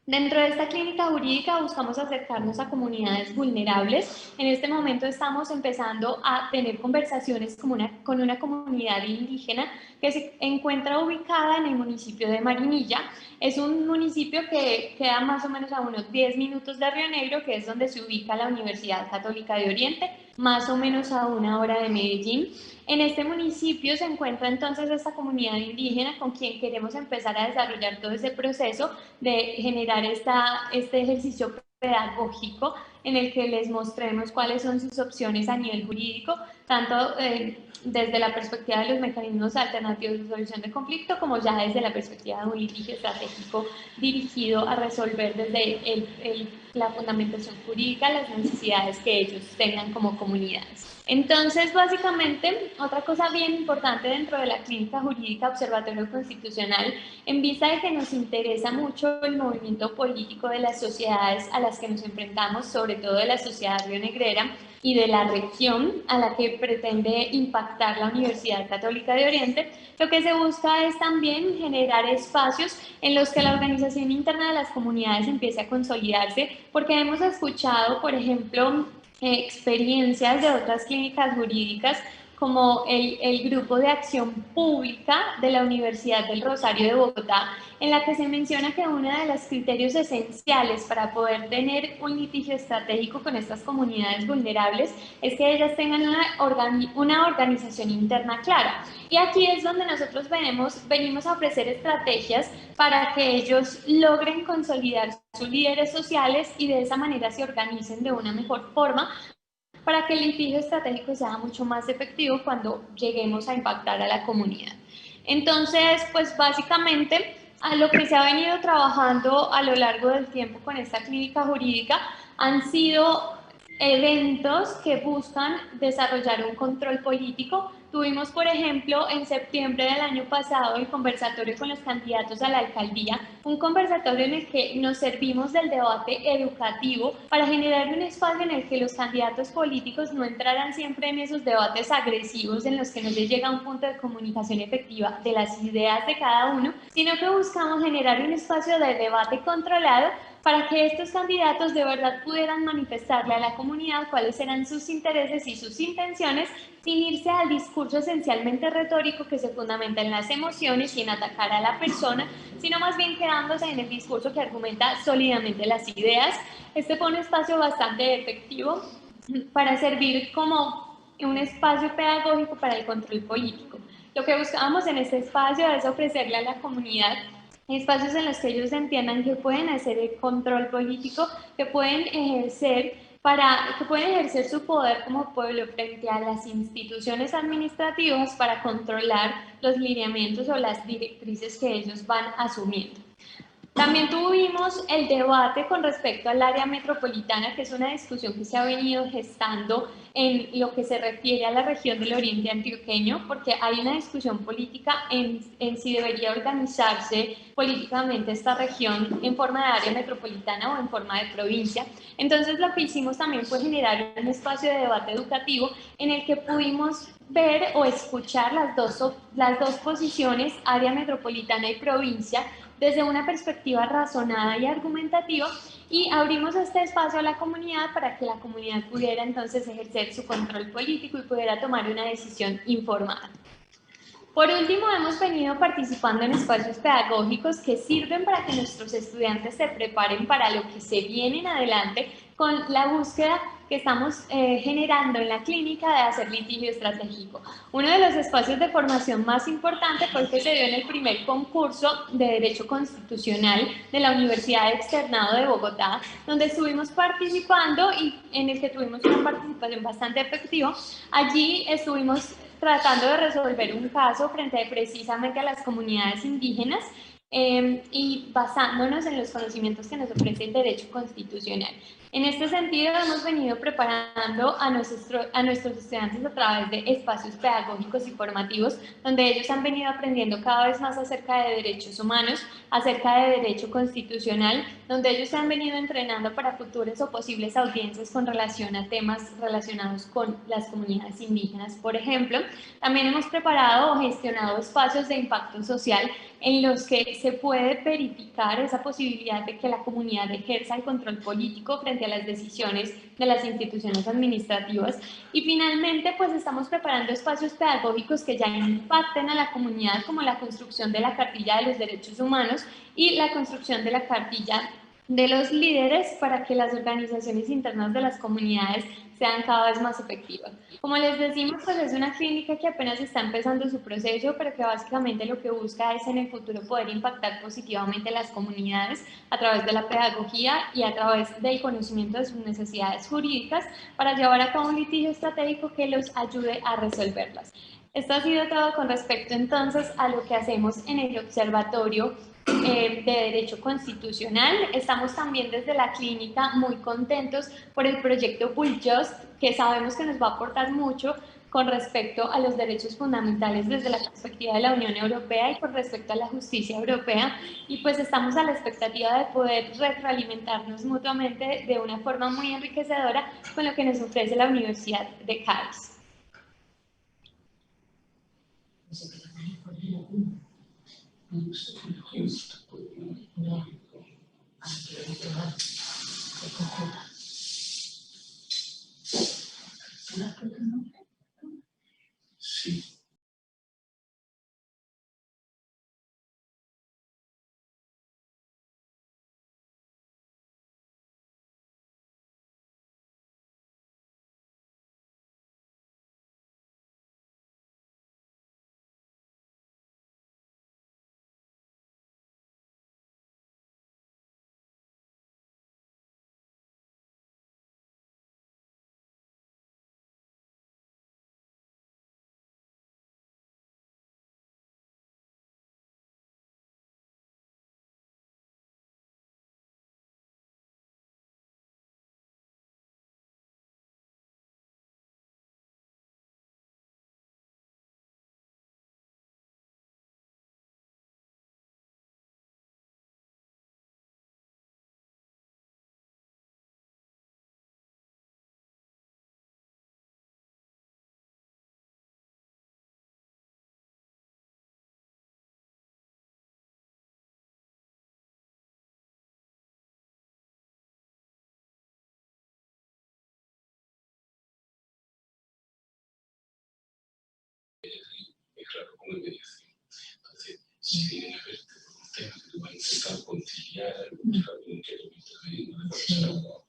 Dentro de esta clínica jurídica buscamos acercarnos a comunidades vulnerables. En este momento estamos empezando a tener conversaciones con una comunidad indígena que se encuentra ubicada en el municipio de Marinilla. Es un municipio que queda más o menos a unos 10 minutos de Río Negro, que es donde se ubica la Universidad Católica de Oriente, más o menos a 1 hora de Medellín. En este municipio se encuentra entonces esta comunidad indígena con quien queremos empezar a desarrollar todo ese proceso de generar este ejercicio pedagógico en el que les mostremos cuáles son sus opciones a nivel jurídico, tanto desde la perspectiva de los mecanismos alternativos de solución de conflicto, como ya desde la perspectiva de un litigio estratégico dirigido a resolver desde la fundamentación jurídica las necesidades que ellos tengan como comunidades. Entonces, básicamente, otra cosa bien importante dentro de la Clínica Jurídica Observatorio Constitucional, en vista de que nos interesa mucho el movimiento político de las sociedades a las que nos enfrentamos, sobre todo de la sociedad rionegrera y de la región a la que pretende impactar la Universidad Católica de Oriente, lo que se busca es también generar espacios en los que la organización interna de las comunidades empiece a consolidarse, porque hemos escuchado, por ejemplo, experiencias de otras clínicas jurídicas como el Grupo de Acción Pública de la Universidad del Rosario de Bogotá, en la que se menciona que uno de los criterios esenciales para poder tener un litigio estratégico con estas comunidades vulnerables es que ellas tengan una organización interna clara. Y aquí es donde nosotros venimos a ofrecer estrategias para que ellos logren consolidar sus líderes sociales y de esa manera se organicen de una mejor forma para que el litigio estratégico sea mucho más efectivo cuando lleguemos a impactar a la comunidad. Entonces, pues básicamente, a lo que se ha venido trabajando a lo largo del tiempo con esta clínica jurídica han sido eventos que buscan desarrollar un control político. Tuvimos, por ejemplo, en septiembre del año pasado el conversatorio con los candidatos a la alcaldía, un conversatorio en el que nos servimos del debate educativo para generar un espacio en el que los candidatos políticos no entraran siempre en esos debates agresivos en los que no se llega a un punto de comunicación efectiva de las ideas de cada uno, sino que buscamos generar un espacio de debate controlado para que estos candidatos de verdad pudieran manifestarle a la comunidad cuáles eran sus intereses y sus intenciones sin irse al discurso esencialmente retórico que se fundamenta en las emociones y en atacar a la persona, sino más bien quedándose en el discurso que argumenta sólidamente las ideas. Este fue un espacio bastante efectivo para servir como un espacio pedagógico para el control político. Lo que buscábamos en este espacio es ofrecerle a la comunidad espacios en los que ellos entiendan que pueden hacer el control político, que pueden ejercer su poder como pueblo frente a las instituciones administrativas para controlar los lineamientos o las directrices que ellos van asumiendo. También tuvimos el debate con respecto al área metropolitana, que es una discusión que se ha venido gestando en lo que se refiere a la región del Oriente Antioqueño, porque hay una discusión política en si debería organizarse políticamente esta región en forma de área metropolitana o en forma de provincia. Entonces lo que hicimos también fue generar un espacio de debate educativo en el que pudimos ver o escuchar las dos posiciones, área metropolitana y provincia, desde una perspectiva razonada y argumentativa, y abrimos este espacio a la comunidad para que la comunidad pudiera entonces ejercer su control político y pudiera tomar una decisión informada. Por último, hemos venido participando en espacios pedagógicos que sirven para que nuestros estudiantes se preparen para lo que se viene en adelante con la búsqueda que estamos generando en la clínica de hacer litigio estratégico. Uno de los espacios de formación más importantes fue el que se dio en el primer concurso de Derecho Constitucional de la Universidad Externado de Bogotá, donde estuvimos participando y en el que tuvimos una participación bastante efectiva. Allí estuvimos tratando de resolver un caso frente precisamente a las comunidades indígenas y basándonos en los conocimientos que nos ofrece el derecho constitucional. En este sentido, hemos venido preparando a nuestros estudiantes a través de espacios pedagógicos y formativos, donde ellos han venido aprendiendo cada vez más acerca de derechos humanos, acerca de derecho constitucional, donde ellos se han venido entrenando para futuras o posibles audiencias con relación a temas relacionados con las comunidades indígenas, por ejemplo. También hemos preparado o gestionado espacios de impacto social en los que se puede verificar esa posibilidad de que la comunidad ejerza el control político frente a las decisiones de las instituciones administrativas. Y finalmente, pues estamos preparando espacios pedagógicos que ya impacten a la comunidad, como la construcción de la cartilla de los derechos humanos y la construcción de la cartilla de los líderes para que las organizaciones internas de las comunidades sean cada vez más efectivas. Como les decimos, pues es una clínica que apenas está empezando su proceso, pero que básicamente lo que busca es en el futuro poder impactar positivamente las comunidades a través de la pedagogía y a través del conocimiento de sus necesidades jurídicas para llevar a cabo un litigio estratégico que los ayude a resolverlas. Esto ha sido todo con respecto entonces a lo que hacemos en el Observatorio de Derecho Constitucional. Estamos también desde la clínica muy contentos por el proyecto Bullljust, que sabemos que nos va a aportar mucho con respecto a los derechos fundamentales desde la perspectiva de la Unión Europea y con respecto a la justicia europea, y pues estamos a la expectativa de poder retroalimentarnos mutuamente de una forma muy enriquecedora con lo que nos ofrece la Universidad de Cádiz. Sí. Claro, como mediación. Entonces, si vienen a verte por un tema que tú vas a intentar conciliar, buscar un que lo intervenir, no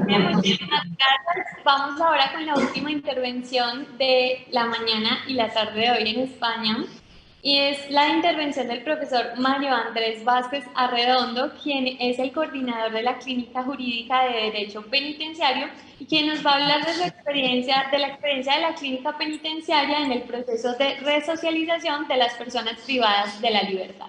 Bien, muchísimas gracias. Vamos ahora con la última intervención de la mañana y la tarde de hoy en España. y es la intervención del profesor Mario Andrés Vázquez Arredondo, quien es el coordinador de la Clínica Jurídica de Derecho Penitenciario y quien nos va a hablar de su experiencia, de la clínica penitenciaria en el proceso de resocialización de las personas privadas de la libertad.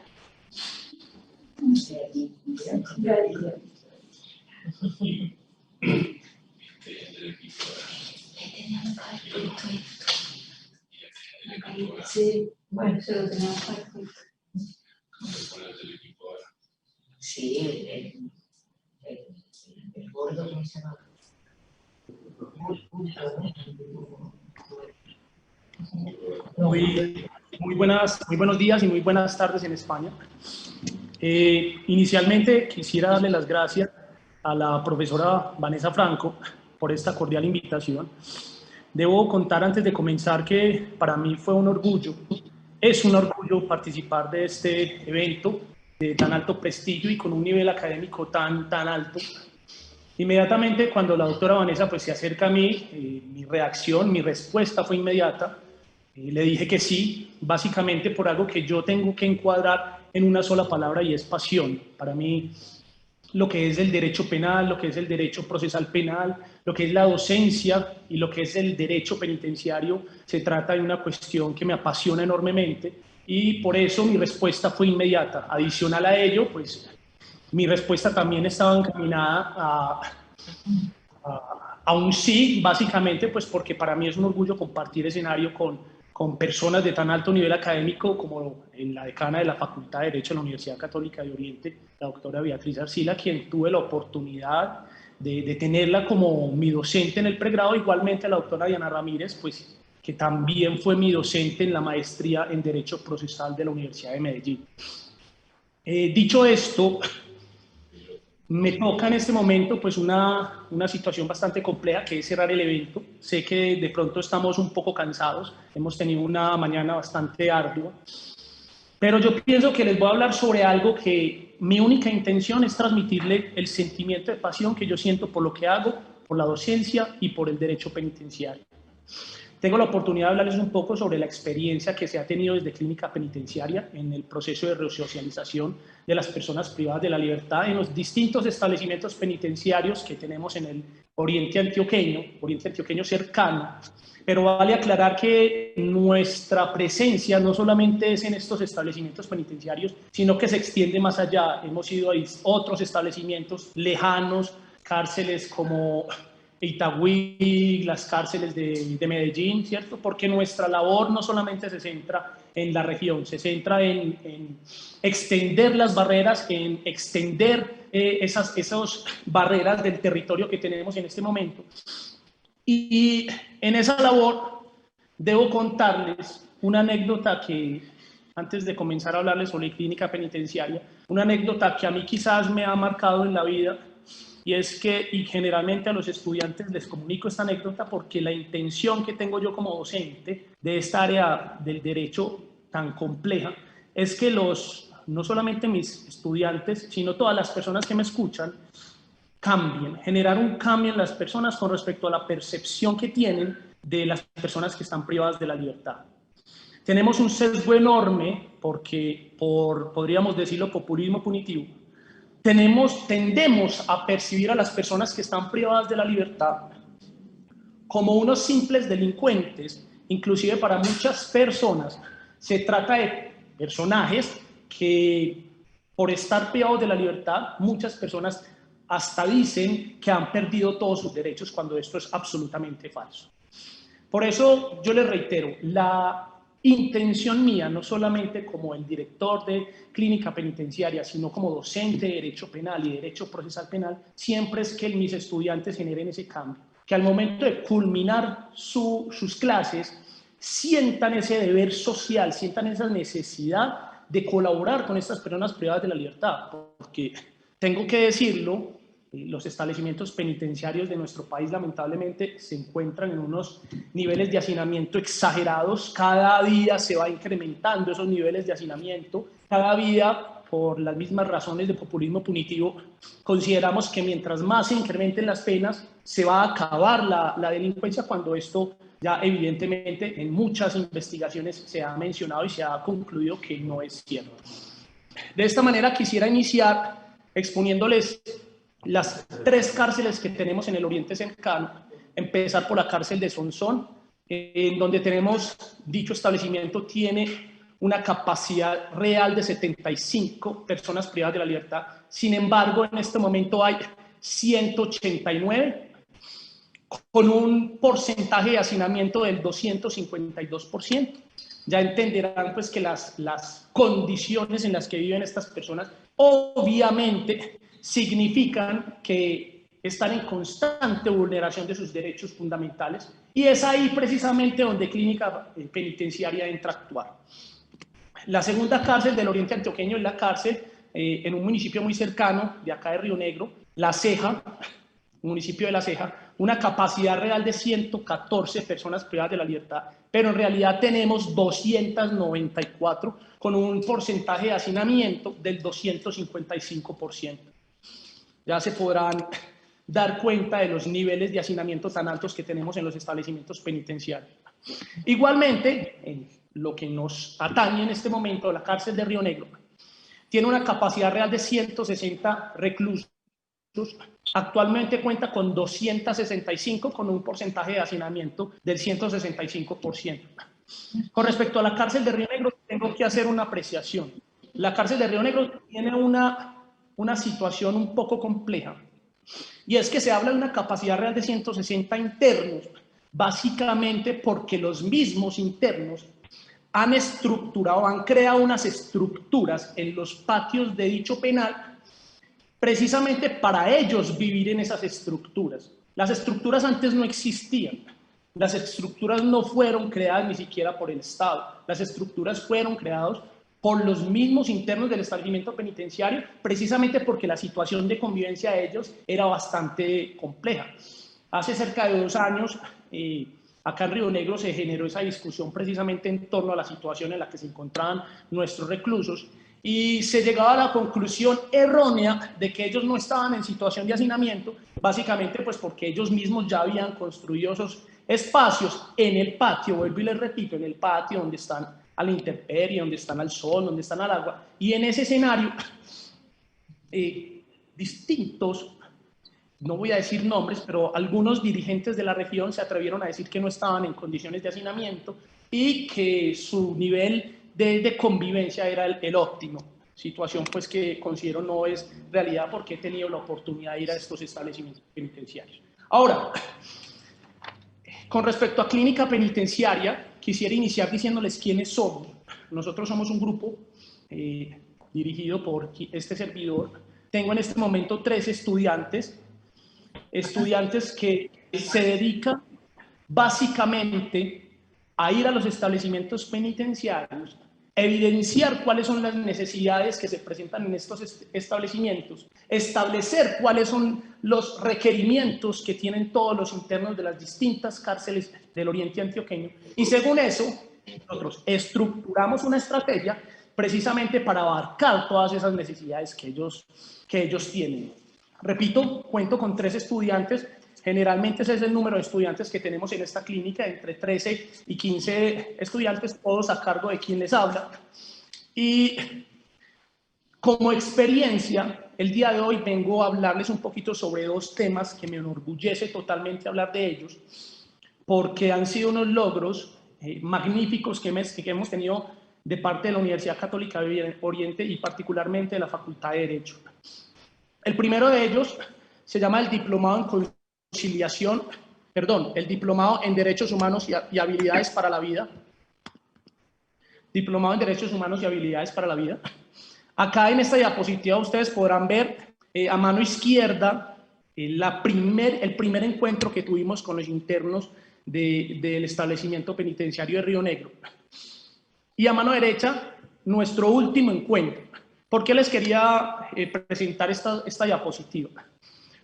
Sí, bueno, se lo tenemos perfecto. Sí, el gordo que se va. Muy buenos días y muy buenas tardes en España. Inicialmente quisiera darle las gracias a la profesora Vanessa Franco por esta cordial invitación. Debo contar antes de comenzar que para mí fue un orgullo, es un orgullo participar de este evento de tan alto prestigio y con un nivel académico tan alto. Inmediatamente cuando la doctora Vanessa pues, se acerca a mí, mi reacción, mi respuesta fue inmediata. Le dije que sí, básicamente por algo que yo tengo que encuadrar en una sola palabra y es pasión. Para mí, lo que es el derecho penal, lo que es el derecho procesal penal, lo que es la docencia y lo que es el derecho penitenciario, se trata de una cuestión que me apasiona enormemente y por eso mi respuesta fue inmediata. Adicional a ello, pues mi respuesta también estaba encaminada a un sí, básicamente, pues porque para mí es un orgullo compartir escenario con personas de tan alto nivel académico como la decana de la Facultad de Derecho de la Universidad Católica de Oriente, la doctora Beatriz Arcila, quien tuve la oportunidad de tenerla como mi docente en el pregrado, igualmente la doctora Diana Ramírez, pues, que también fue mi docente en la maestría en Derecho Procesal de la Universidad de Medellín. Dicho esto, me toca en este momento pues una situación bastante compleja que es cerrar el evento. Sé que de pronto estamos un poco cansados, hemos tenido una mañana bastante ardua, pero yo pienso que les voy a hablar sobre algo que mi única intención es transmitirle el sentimiento de pasión que yo siento por lo que hago, por la docencia y por el derecho penitenciario. Tengo la oportunidad de hablarles un poco sobre la experiencia que se ha tenido desde Clínica Penitenciaria en el proceso de resocialización de las personas privadas de la libertad en los distintos establecimientos penitenciarios que tenemos en el oriente antioqueño cercano. Pero vale aclarar que nuestra presencia no solamente es en estos establecimientos penitenciarios, sino que se extiende más allá. Hemos ido a otros establecimientos lejanos, cárceles como Itagüí, las cárceles de Medellín, ¿cierto? Porque nuestra labor no solamente se centra en la región, se centra en extender las barreras, en extender esas barreras del territorio que tenemos en este momento. Y en esa labor debo contarles una anécdota que, antes de comenzar a hablarles sobre Clínica Penitenciaria, una anécdota que a mí quizás me ha marcado en la vida. Y es que, y generalmente a los estudiantes les comunico esta anécdota porque la intención que tengo yo como docente de esta área del derecho tan compleja es que no solamente mis estudiantes, sino todas las personas que me escuchan, cambien, generar un cambio en las personas con respecto a la percepción que tienen de las personas que están privadas de la libertad. Tenemos un sesgo enorme porque, podríamos decirlo, populismo punitivo. Tendemos a percibir a las personas que están privadas de la libertad como unos simples delincuentes. Inclusive para muchas personas se trata de personajes que por estar privados de la libertad, muchas personas hasta dicen que han perdido todos sus derechos cuando esto es absolutamente falso. Por eso yo les reitero, la intención mía, no solamente como el director de Clínica Penitenciaria, sino como docente de Derecho Penal y Derecho Procesal Penal, siempre es que mis estudiantes generen ese cambio, que al momento de culminar sus clases sientan ese deber social, sientan esa necesidad de colaborar con estas personas privadas de la libertad, porque tengo que decirlo, los establecimientos penitenciarios de nuestro país lamentablemente se encuentran en unos niveles de hacinamiento exagerados. Cada día se va incrementando esos niveles de hacinamiento. Cada día, por las mismas razones de populismo punitivo, consideramos que mientras más se incrementen las penas, se va a acabar la delincuencia cuando esto ya evidentemente en muchas investigaciones se ha mencionado y se ha concluido que no es cierto. De esta manera quisiera iniciar exponiéndoles las 3 cárceles que tenemos en el Oriente Cercano. Empezar por la cárcel de Sonsón, en donde tenemos, dicho establecimiento tiene una capacidad real de 75 personas privadas de la libertad. Sin embargo, en este momento hay 189, con un porcentaje de hacinamiento del 252%. Ya entenderán pues que las condiciones en las que viven estas personas obviamente significan que están en constante vulneración de sus derechos fundamentales, y es ahí precisamente donde Clínica Penitenciaria entra a actuar. La segunda cárcel del Oriente Antioqueño es la cárcel en un municipio muy cercano de acá de Río Negro, La Ceja, municipio de La Ceja, una capacidad real de 114 personas privadas de la libertad, pero en realidad tenemos 294 con un porcentaje de hacinamiento del 255%. Ya se podrán dar cuenta de los niveles de hacinamiento tan altos que tenemos en los establecimientos penitenciarios. Igualmente, en lo que nos atañe en este momento, la cárcel de Río Negro tiene una capacidad real de 160 reclusos. Actualmente cuenta con 265 con un porcentaje de hacinamiento del 165%. Con respecto a la cárcel de Río Negro, tengo que hacer una apreciación. La cárcel de Río Negro tiene una situación un poco compleja, y es que se habla de una capacidad real de 160 internos, básicamente porque los mismos internos han estructurado, han creado unas estructuras en los patios de dicho penal precisamente para ellos vivir en esas estructuras. Las estructuras antes no existían. Las estructuras no fueron creadas ni siquiera por el Estado. Las estructuras fueron creadas por los mismos internos del establecimiento penitenciario, precisamente porque la situación de convivencia de ellos era bastante compleja. Hace cerca de 2 años, acá en Río Negro se generó esa discusión precisamente en torno a la situación en la que se encontraban nuestros reclusos, y se llegaba a la conclusión errónea de que ellos no estaban en situación de hacinamiento, básicamente pues porque ellos mismos ya habían construido esos espacios en el patio, vuelvo y les repito, en el patio donde están a la intemperie, donde están al sol, donde están al agua, y en ese escenario distintos, no voy a decir nombres, pero algunos dirigentes de la región se atrevieron a decir que no estaban en condiciones de hacinamiento y que su nivel de convivencia era el óptimo, situación pues que considero no es realidad porque he tenido la oportunidad de ir a estos establecimientos penitenciarios. Ahora, con respecto a Clínica Penitenciaria, quisiera iniciar diciéndoles quiénes somos. Nosotros somos un grupo dirigido por este servidor. Tengo en este momento 3 estudiantes que se dedican básicamente a ir a los establecimientos penitenciarios, evidenciar cuáles son las necesidades que se presentan en estos establecimientos, establecer cuáles son los requerimientos que tienen todos los internos de las distintas cárceles del Oriente Antioqueño, y según eso, nosotros estructuramos una estrategia precisamente para abarcar todas esas necesidades que ellos tienen. Repito, cuento con 3 estudiantes. Generalmente ese es el número de estudiantes que tenemos en esta clínica, entre 13 y 15 estudiantes, todos a cargo de quien les habla. Y como experiencia, el día de hoy vengo a hablarles un poquito sobre 2 temas que me enorgullece totalmente hablar de ellos, porque han sido unos logros magníficos que hemos tenido de parte de la Universidad Católica de Oriente y particularmente de la Facultad de Derecho. El primero de ellos se llama el Diplomado en el Diplomado en Derechos Humanos y Habilidades para la Vida. Diplomado en Derechos Humanos y Habilidades para la Vida. Acá en esta diapositiva ustedes podrán ver a mano izquierda el primer encuentro que tuvimos con los internos del establecimiento penitenciario de Río Negro. Y a mano derecha, nuestro último encuentro. ¿Por qué les quería presentar esta diapositiva?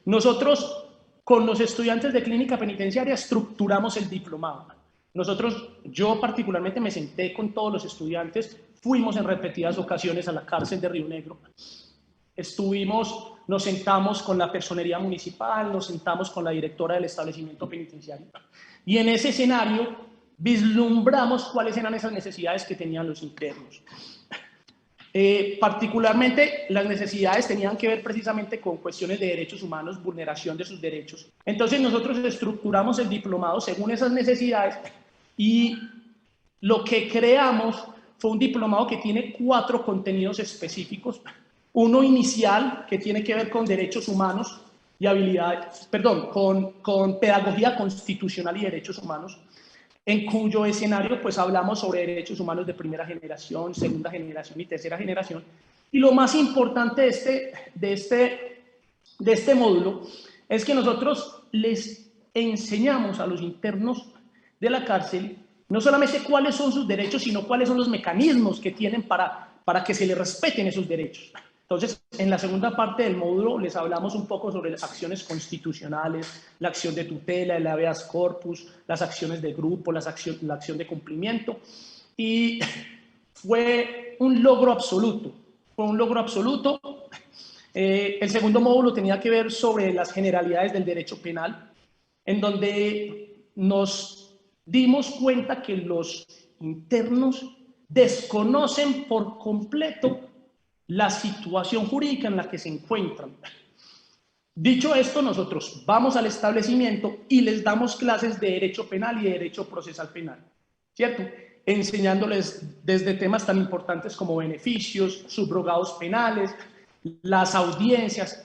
Nosotros, con los estudiantes de Clínica Penitenciaria, estructuramos el diplomado. Yo particularmente me senté con todos los estudiantes, fuimos en repetidas ocasiones a la cárcel de Río Negro. Nos sentamos con la personería municipal, nos sentamos con la directora del establecimiento penitenciario. Y en ese escenario vislumbramos cuáles eran esas necesidades que tenían los internos. Particularmente las necesidades tenían que ver precisamente con cuestiones de derechos humanos, vulneración de sus derechos. Entonces nosotros estructuramos el diplomado según esas necesidades y lo que creamos fue un diplomado que tiene 4 contenidos específicos. Uno inicial que tiene que ver con derechos humanos y habilidades, perdón, con pedagogía constitucional y derechos humanos, en cuyo escenario pues hablamos sobre derechos humanos de primera generación, segunda generación y tercera generación. Y lo más importante de este módulo es que nosotros les enseñamos a los internos de la cárcel no solamente cuáles son sus derechos, sino cuáles son los mecanismos que tienen para que se les respeten esos derechos. Entonces, en la segunda parte del módulo les hablamos un poco sobre las acciones constitucionales, la acción de tutela, el habeas corpus, las acciones de grupo, la acción de cumplimiento. Y fue un logro absoluto. Fue un logro absoluto. El segundo módulo tenía que ver sobre las generalidades del derecho penal, en donde nos dimos cuenta que los internos desconocen por completo la situación jurídica en la que se encuentran. Dicho esto, nosotros vamos al establecimiento y les damos clases de derecho penal y de derecho procesal penal, ¿cierto? Enseñándoles desde temas tan importantes como beneficios, subrogados penales, las audiencias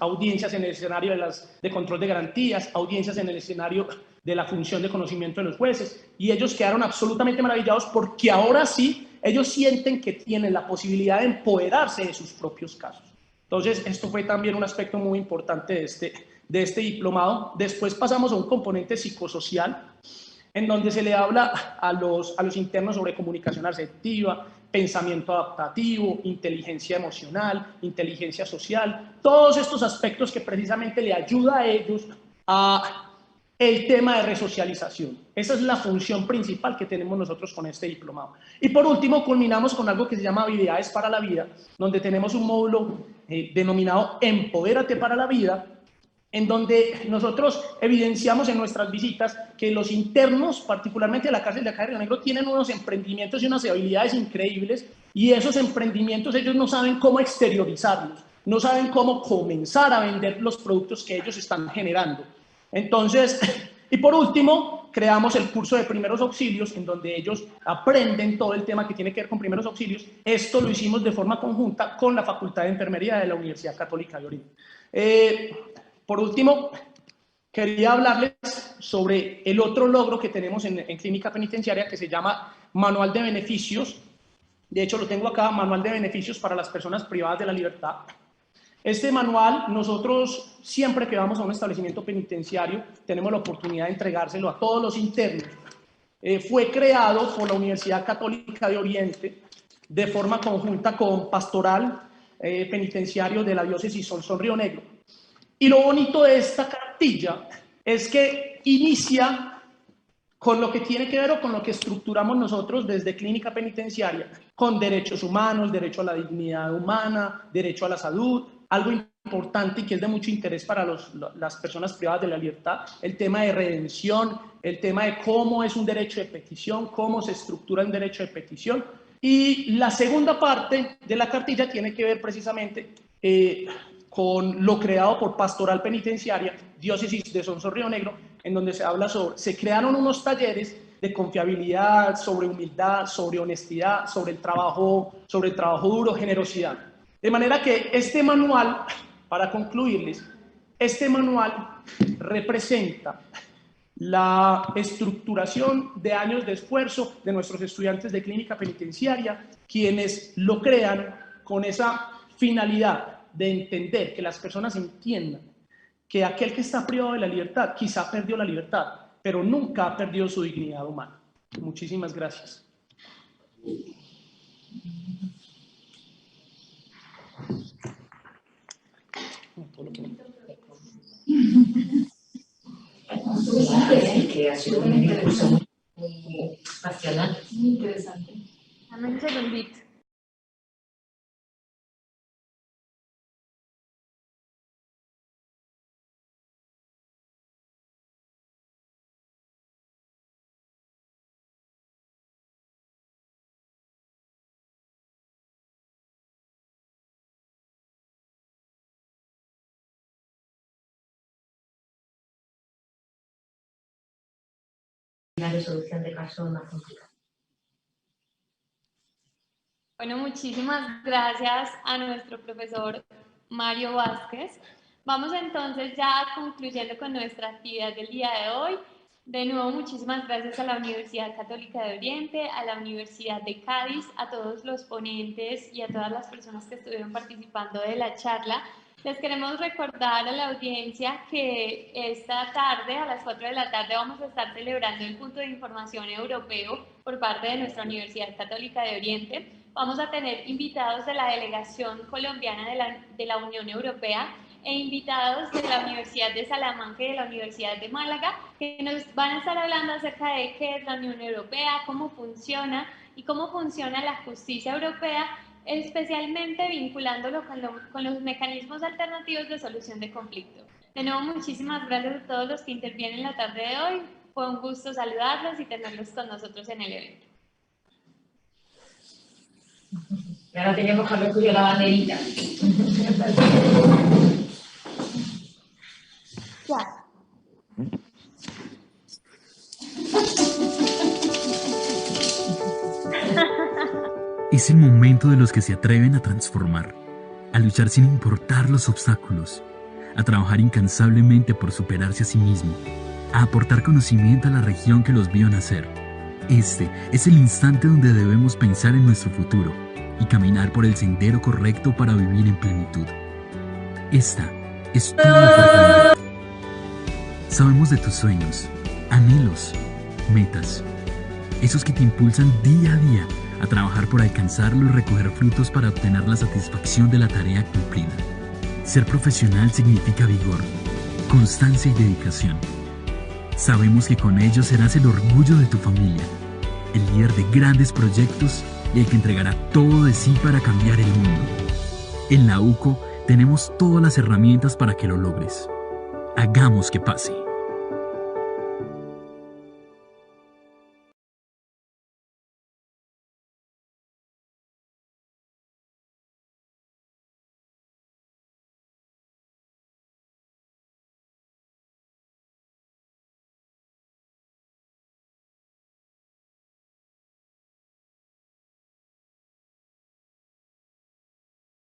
en el escenario de control de garantías, audiencias en el escenario de la función de conocimiento de los jueces, y ellos quedaron absolutamente maravillados porque ahora sí ellos sienten que tienen la posibilidad de empoderarse de sus propios casos. Entonces, esto fue también un aspecto muy importante de este diplomado. Después pasamos a un componente psicosocial, en donde se le habla a los internos sobre comunicación asertiva, pensamiento adaptativo, inteligencia emocional, inteligencia social, todos estos aspectos que precisamente le ayuda a ellos a el tema de resocialización. Esa es la función principal que tenemos nosotros con este diplomado. Y por último, culminamos con algo que se llama Habilidades para la Vida, donde tenemos un módulo denominado Empodérate para la Vida, en donde nosotros evidenciamos en nuestras visitas que los internos, particularmente de la cárcel de acá de Río Negro, tienen unos emprendimientos y unas habilidades increíbles, y esos emprendimientos ellos no saben cómo exteriorizarlos, no saben cómo comenzar a vender los productos que ellos están generando. Entonces, y por último, creamos el curso de primeros auxilios, en donde ellos aprenden todo el tema que tiene que ver con primeros auxilios. Esto lo hicimos de forma conjunta con la Facultad de Enfermería de la Universidad Católica de Oriente. Por último, quería hablarles sobre el otro logro que tenemos en clínica penitenciaria, que se llama Manual de Beneficios. De hecho, lo tengo acá, Manual de Beneficios para las personas privadas de la libertad. Este manual, nosotros siempre que vamos a un establecimiento penitenciario, tenemos la oportunidad de entregárselo a todos los internos. Fue creado por la Universidad Católica de Oriente de forma conjunta con Pastoral Penitenciario de la Diócesis Sonsón Río Negro. Y lo bonito de esta cartilla es que inicia con lo que tiene que ver o con lo que estructuramos nosotros desde clínica penitenciaria, con derechos humanos, derecho a la dignidad humana, derecho a la salud, algo importante y que es de mucho interés para las personas privadas de la libertad, el tema de redención, el tema de cómo es un derecho de petición, cómo se estructura un derecho de petición. Y la segunda parte de la cartilla tiene que ver precisamente con lo creado por Pastoral Penitenciaria, Diócesis de Sonsón Río Negro, en donde se habla se crearon unos talleres de confiabilidad, sobre humildad, sobre honestidad, sobre el trabajo duro, generosidad. De manera que este manual, para concluirles, este manual representa la estructuración de años de esfuerzo de nuestros estudiantes de clínica penitenciaria, quienes lo crean con esa finalidad de entender, que las personas entiendan que aquel que está privado de la libertad quizá perdió la libertad, pero nunca ha perdido su dignidad humana. Muchísimas gracias. Que ha sido un discurso muy apasionante. Muy interesante. Dame un segundito. la resolución de casos más complicados. Bueno, muchísimas gracias a nuestro profesor Mario Vázquez. Vamos entonces ya concluyendo con nuestra actividad del día de hoy. De nuevo, muchísimas gracias a la Universidad Católica de Oriente, a la Universidad de Cádiz, a todos los ponentes y a todas las personas que estuvieron participando de la charla. Les queremos recordar a la audiencia que esta tarde, a las 4 de la tarde, vamos a estar celebrando el punto de información europeo por parte de nuestra Universidad Católica de Oriente. Vamos a tener invitados de la delegación colombiana de la Unión Europea e invitados de la Universidad de Salamanca y de la Universidad de Málaga, que nos van a estar hablando acerca de qué es la Unión Europea, cómo funciona y cómo funciona la justicia europea, especialmente vinculándolo con los mecanismos alternativos de solución de conflictos. De nuevo, muchísimas gracias a todos los que intervienen en la tarde de hoy. Fue un gusto saludarlos y tenerlos con nosotros en el evento. Y ahora tenemos Carlos Julio la banderita. Es el momento de los que se atreven a transformar, a luchar sin importar los obstáculos, a trabajar incansablemente por superarse a sí mismo, a aportar conocimiento a la región que los vio nacer. Este es el instante donde debemos pensar en nuestro futuro y caminar por el sendero correcto para vivir en plenitud. Esta es tu oportunidad. Sabemos de tus sueños, anhelos, metas, esos que te impulsan día a día a trabajar por alcanzarlo y recoger frutos para obtener la satisfacción de la tarea cumplida. Ser profesional significa vigor, constancia y dedicación. Sabemos que con ello serás el orgullo de tu familia, el líder de grandes proyectos y el que entregará todo de sí para cambiar el mundo. En la UCO tenemos todas las herramientas para que lo logres. Hagamos que pase.